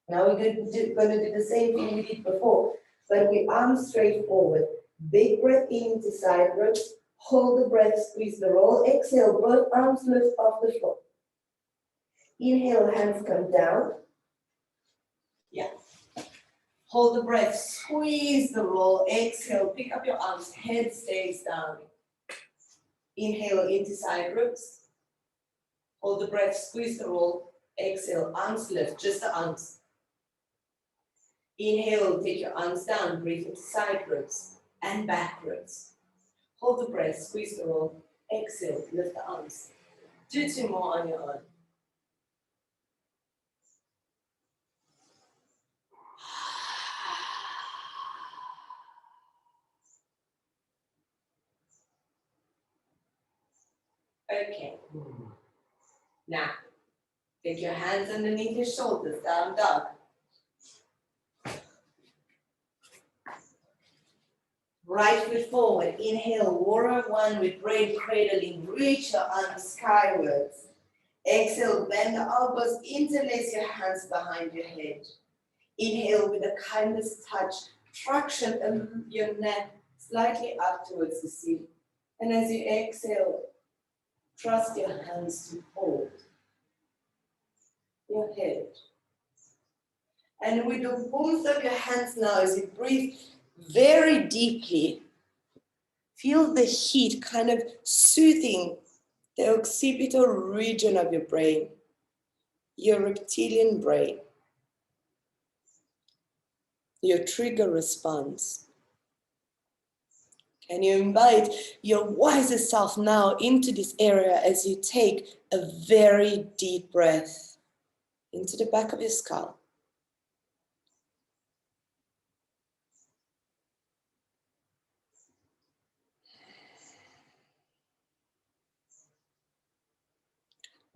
S1: Now we're going to do the same thing we did before, but with arms straight forward. Big breath in into side ribs. Hold the breath, squeeze the roll. Exhale, both arms lift off the floor. Inhale, hands come down. Yeah. Hold the breath, squeeze the roll. Exhale, pick up your arms, head stays down. Inhale into side ribs. Hold the breath, squeeze the roll. Exhale, arms lift, just the arms. Inhale, take your arms down, breathe into side ribs and back ribs. Hold the breath, squeeze the roll. Exhale, lift the arms. Do 2 more on your own. Okay. Now, take your hands underneath your shoulders, down dog. Right foot forward. Inhale, warrior 1 with brain cradling. Reach your arms skywards. Exhale, bend the elbows, interlace your hands behind your head. Inhale with a kindness touch, traction your neck slightly up towards the ceiling. And as you exhale, trust your hands to hold your head. And with the both of your hands now, as you breathe very deeply, feel the heat kind of soothing the occipital region of your brain, your reptilian brain, your trigger response. Can you invite your wiser self now into this area as you take a very deep breath into the back of your skull?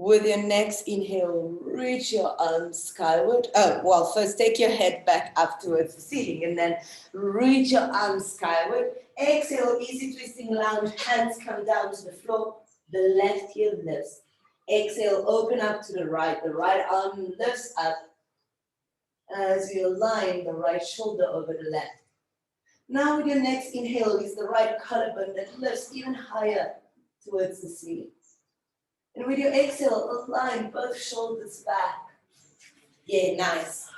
S1: With your next inhale, reach your arms skyward. First take your head back up towards the ceiling and then reach your arms skyward. Exhale, easy twisting lounge, hands come down to the floor. The left heel lifts. Exhale, open up to the right arm lifts up as you align the right shoulder over the left. Now with your next inhale is the right collarbone that lifts even higher towards the ceiling. And with your exhale, align both shoulders back. Yeah, nice.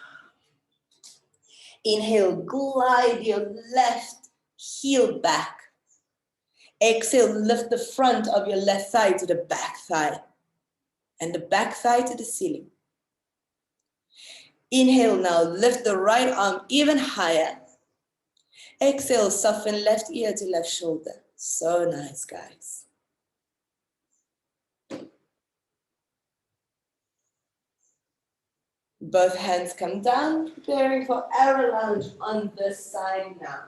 S1: Inhale, glide your left heel back. Exhale, lift the front of your left thigh to the back thigh and the back thigh to the ceiling. Inhale now, lift the right arm even higher. Exhale, soften left ear to left shoulder. So nice, guys. Both hands come down, preparing for arrow lunge on this side now.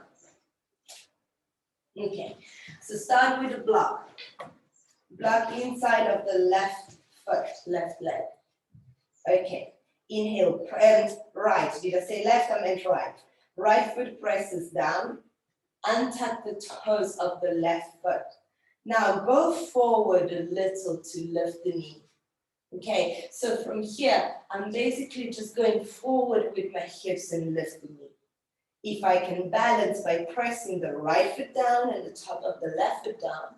S1: Okay, so start with a block. Block inside of the left foot, left leg. Okay, inhale, and right. Did I say left? I meant right. Right foot presses down. Untuck the toes of the left foot. Now go forward a little to lift the knee. Okay, so from here, I'm basically just going forward with my hips and lifting me. If I can balance by pressing the right foot down and the top of the left foot down,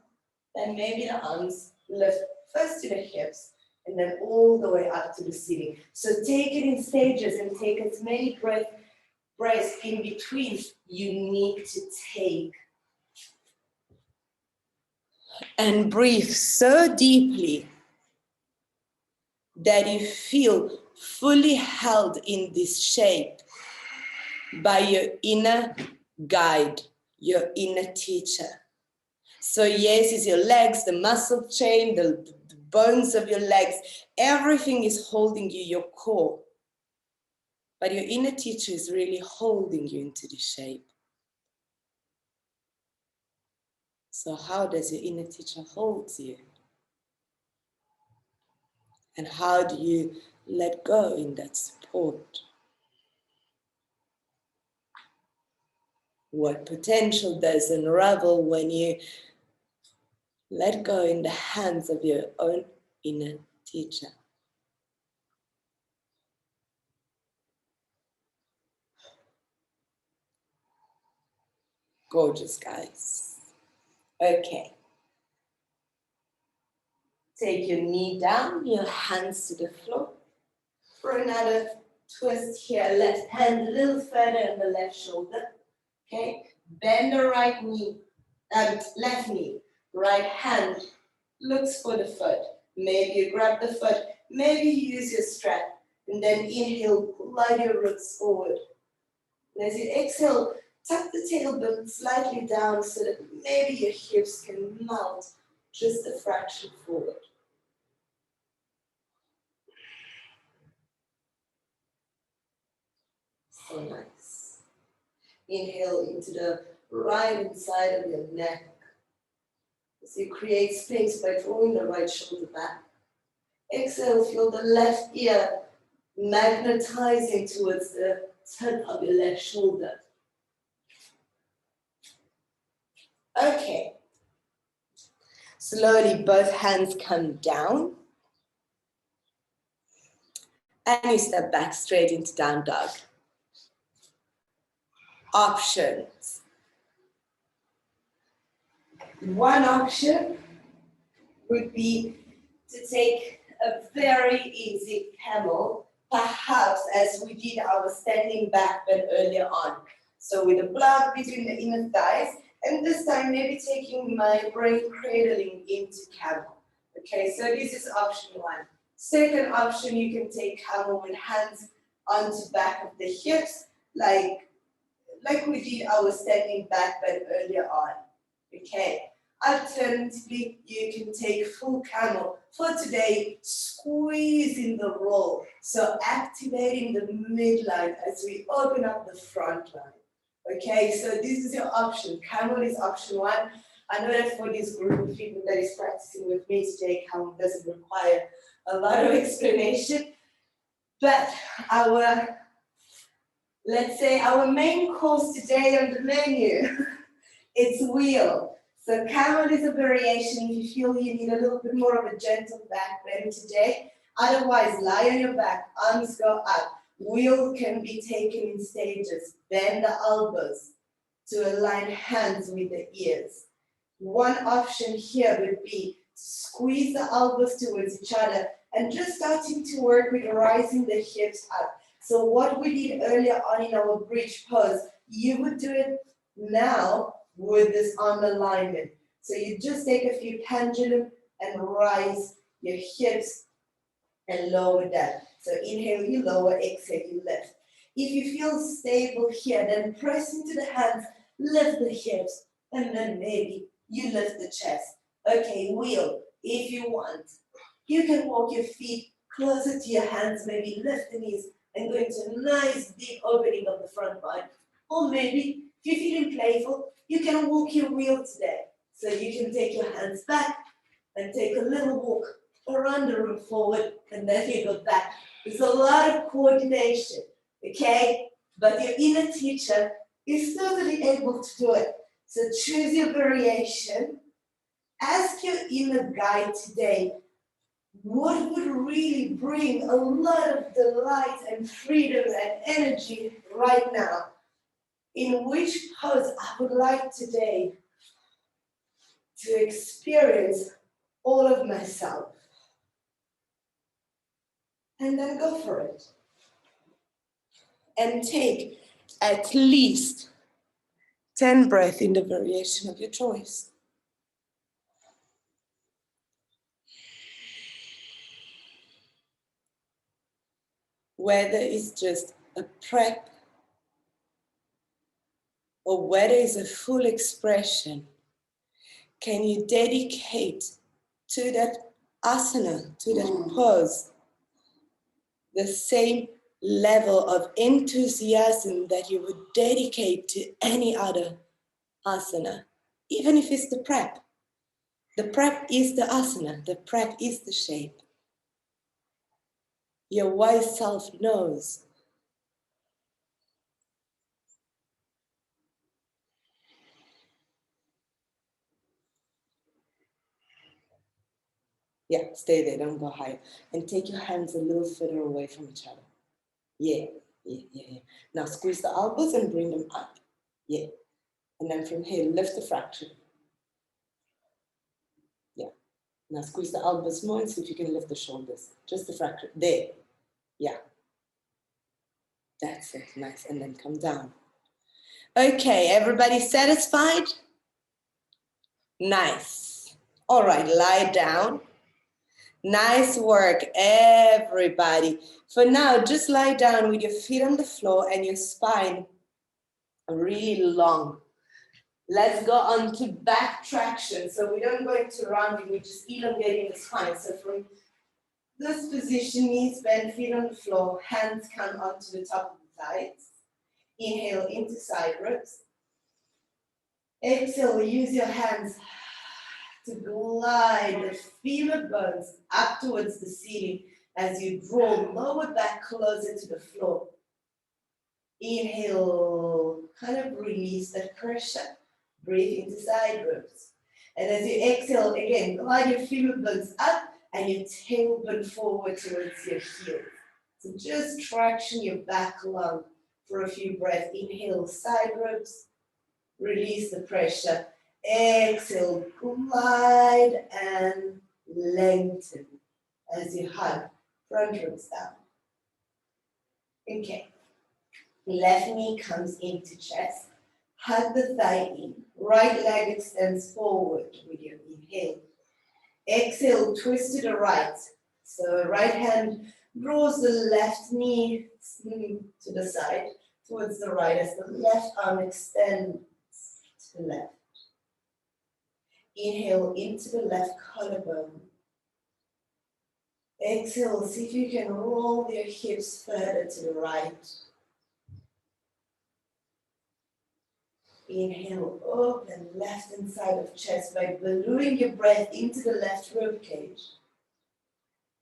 S1: then maybe the arms lift first to the hips and then all the way up to the ceiling. So take it in stages and take as many breaths in between you need to take. And breathe so deeply that you feel fully held in this shape by your inner guide, your inner teacher. So yes, it's your legs, the muscle chain, the bones of your legs, everything is holding you, your core. But your inner teacher is really holding you into this shape. So how does your inner teacher hold you? And how do you let go in that support? What potential does unravel when you let go in the hands of your own inner teacher? Gorgeous, guys. Okay. Take your knee down, your hands to the floor. For another twist here, left hand a little further on the left shoulder. Okay, bend the right knee, left knee, right hand looks for the foot. Maybe you grab the foot, maybe you use your strap, and then inhale, glide your roots forward. And as you exhale, tuck the tailbone slightly down so that maybe your hips can mount just a fraction forward. So nice. Inhale into the right hand side of your neck. As you create space by drawing the right shoulder back. Exhale, feel the left ear magnetizing towards the turn of your left shoulder. Okay. Slowly, both hands come down. And you step back straight into down dog. Options. One option would be to take a very easy camel, perhaps as we did our standing back bend earlier on. So with a block between the inner thighs, and this time maybe taking my brain cradling into camel. Okay, so this is option one. Second option, you can take camel with hands onto back of the hips, like we did our standing back bend earlier on. Okay. Alternatively, you can take full camel. For today, squeezing the roll. So activating the midline as we open up the front line. Okay, so this is your option. Camel is option one. I know that for this group of people that is practicing with me today, camel doesn't require a lot of explanation. But let's say our main course today on the menu, it's wheel. So camel is a variation if you feel you need a little bit more of a gentle back bend today. Otherwise, lie on your back, arms go up. Wheel can be taken in stages. Bend the elbows to align hands with the ears. One option here would be to squeeze the elbows towards each other and just starting to work with rising the hips up. So what we did earlier on in our bridge pose, you would do it now with this arm alignment. So you just take a few pendulum and rise your hips and lower that. So inhale, you lower, exhale, you lift. If you feel stable here, then press into the hands, lift the hips, and then maybe you lift the chest. Okay, wheel, if you want. You can walk your feet closer to your hands, maybe lift the knees and go into a nice deep opening of the front body. Or maybe, if you're feeling playful, you can walk your wheel today. So you can take your hands back and take a little walk around the room forward, and then you go back. There's a lot of coordination, okay? But your inner teacher is totally able to do it. So choose your variation. Ask your inner guide today, what would really bring a lot of delight and freedom and energy right now? In which pose I would like today to experience all of myself? And then go for it. And take at least 10 breaths in the variation of your choice. Whether it's just a prep or whether it's a full expression, can you dedicate to that asana, to that pose, the same level of enthusiasm that you would dedicate to any other asana, even if it's the prep? The prep is the asana, the prep is the shape. Your wise self knows. Yeah, stay there, don't go higher. And take your hands a little further away from each other. Yeah. Now squeeze the elbows and bring them up. Yeah. And then from here, lift the fraction. Yeah. Now squeeze the elbows more and see if you can lift the shoulders. Just the fraction. There. Yeah. That's it. Nice. And then come down. Okay, everybody satisfied? Nice. All right, lie down. Nice work, everybody. For now, just lie down with your feet on the floor and your spine really long. Let's go on to back traction. So we don't go into rounding, we're just elongating the spine. So from this position, knees bent, feet on the floor, hands come onto the top of the thighs. Inhale into side ribs. Exhale, use your hands to glide the femur bones up towards the ceiling as you draw lower back closer to the floor. Inhale, kind of release that pressure. Breathe into side ribs. And as you exhale, again, glide your femur bones up and your tailbone forward towards your heels. So just traction your back lung for a few breaths. Inhale, side ribs. Release the pressure. Exhale, glide and lengthen as you hug front ribs down. Okay. Left knee comes into chest. Hug the thigh in. Right leg extends forward with your inhale. Exhale, twist to the right. So right hand draws the left knee to the side towards the right as the left arm extends to the left. Inhale into the left collarbone. Exhale, see if you can roll your hips further to the right. Inhale, open left inside of chest by ballooning your breath into the left rib cage.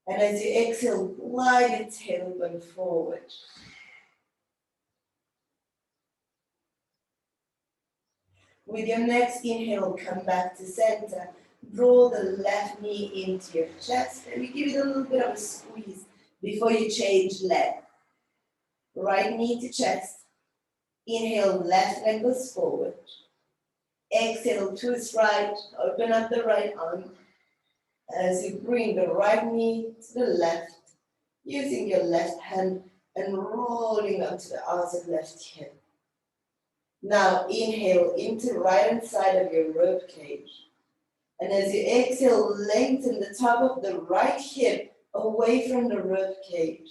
S1: And as you exhale, glide your tailbone forward. With your next inhale, come back to center. Draw the left knee into your chest and we give it a little bit of a squeeze before you change leg. Right knee to chest. Inhale, left leg goes forward. Exhale, twist right, open up the right arm. As you bring the right knee to the left, using your left hand and rolling onto the opposite left hip. Now inhale into right hand side of your rib cage. And as you exhale, lengthen the top of the right hip away from the rib cage.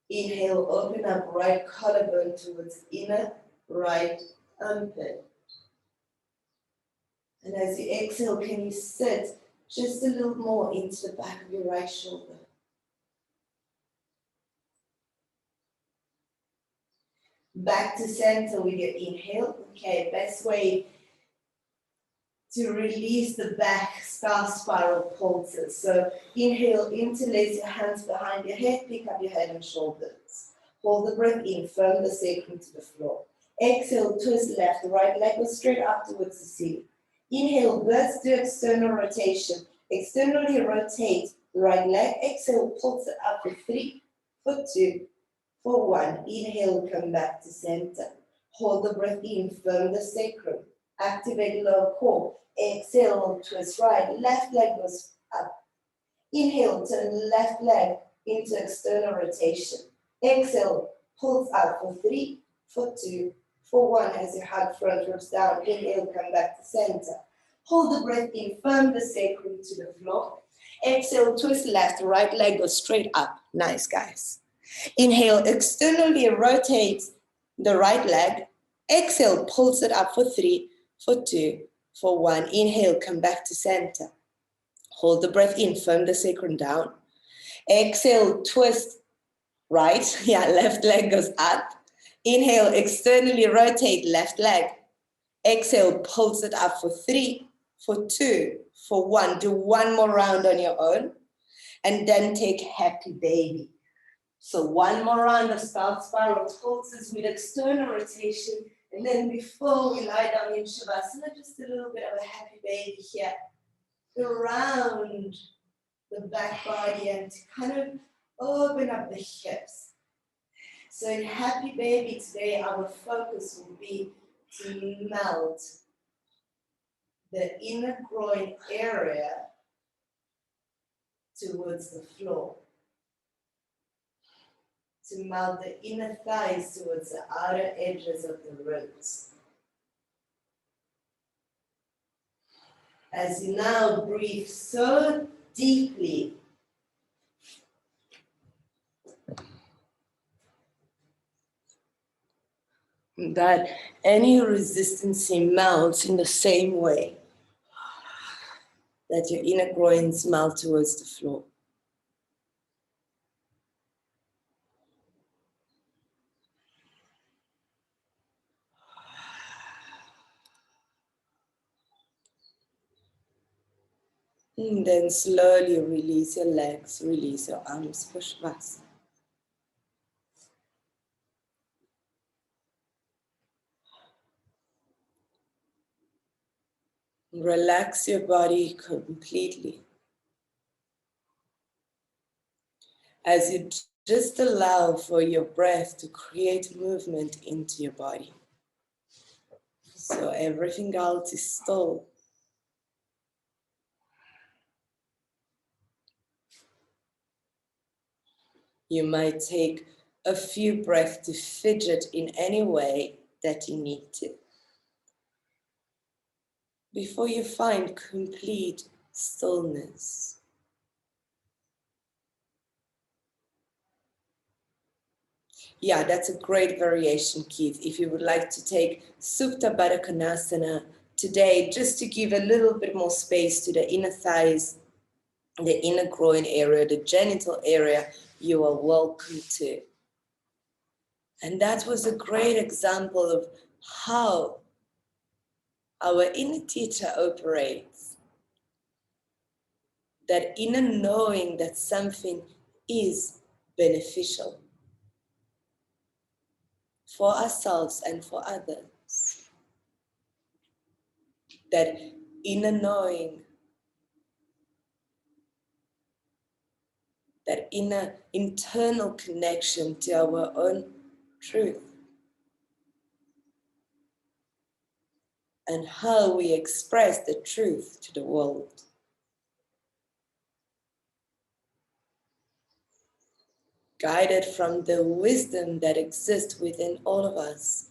S1: Inhale, open up right collarbone towards inner right armpit. And as you exhale, can you sit just a little more into the back of your right shoulder? Back to center with your inhale. Okay, best way to release the back star spiral pulses. So inhale, interlace your hands behind your head, pick up your head and shoulders. Hold the breath in, firm the sacrum to the floor. Exhale, twist left, right leg goes straight up towards the ceiling. Inhale, let's do external rotation. Externally rotate right leg. Exhale, pulse it up for 3, for 2, for 1. Inhale, come back to center. Hold the breath in, firm the sacrum. Activate lower core. Exhale, twist right. Left leg goes up. Inhale, turn left leg into external rotation. Exhale, pulse out for 3, for 2, for 1 as you hug front ribs down. Inhale, come back to center. Hold the breath in, firm the sacrum to the floor. Exhale, twist left, right leg goes straight up. Nice, guys. Inhale, externally rotate the right leg. Exhale, pulse it up for 3, for 2, for 1. Inhale, come back to center. Hold the breath in, firm the sacrum down. Exhale, twist right. Yeah, left leg goes up. Inhale, externally rotate left leg. Exhale, pulse it up for 3, for 2, for 1. Do one more round on your own. And then take happy baby. So one more round of spout spiral pulses with external rotation. And then before we lie down in Shavasana, just a little bit of a happy baby here. Around the back body and kind of open up the hips. So in happy baby today, our focus will be to melt the inner groin area towards the floor. To melt the inner thighs towards the outer edges of the ribs. As you now breathe so deeply, that any resistance melts in the same way that your inner groins melt towards the floor. And then slowly release your legs, release your arms, push past. Relax your body completely. As you just allow for your breath to create movement into your body. So everything else is still. You might take a few breaths to fidget in any way that you need to, before you find complete stillness. Yeah, that's a great variation, Keith. If you would like to take Supta Baddha Konasana today, just to give a little bit more space to the inner thighs, the inner groin area, the genital area, you are welcome to. And that was a great example of how our inner teacher operates. That inner knowing that something is beneficial for ourselves and for others. That inner knowing, that inner internal connection to our own truth. And how we express the truth to the world. Guided from the wisdom that exists within all of us.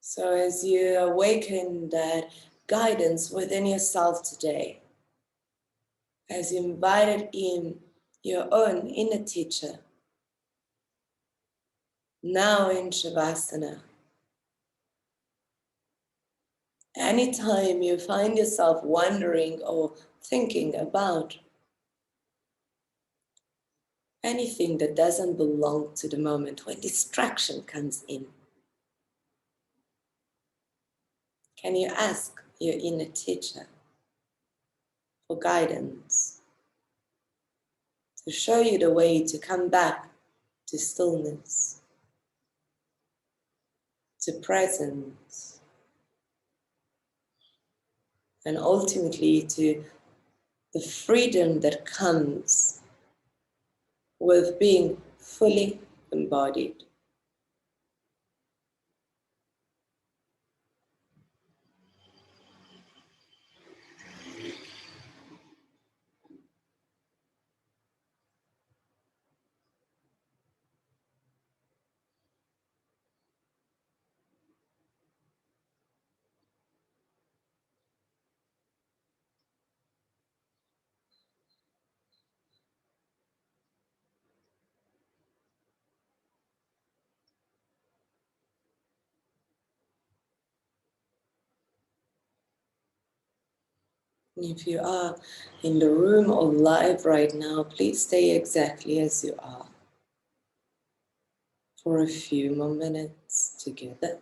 S1: So as you awaken that guidance within yourself today, as you invited in your own inner teacher, now in Shavasana, anytime you find yourself wondering or thinking about anything that doesn't belong to the moment, when distraction comes in, can you ask your inner teacher for guidance
S2: to show you the way to come back to stillness, to presence, and ultimately to the freedom that comes with being fully embodied. And if you are in the room or live right now, please stay exactly as you are for a few more minutes together.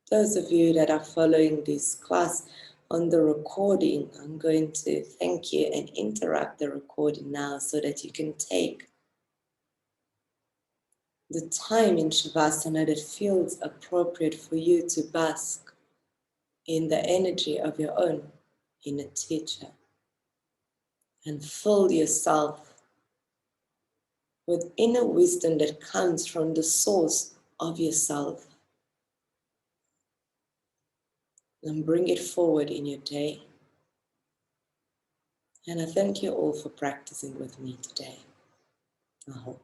S2: Those of you that are following this class on the recording, I'm going to thank you and interrupt the recording now so that you can take the time in Shavasana that feels appropriate for you to bask in the energy of your own inner teacher and fill yourself with inner wisdom that comes from the source of yourself, and bring it forward in your day. And I thank you all for practicing with me today. I hope.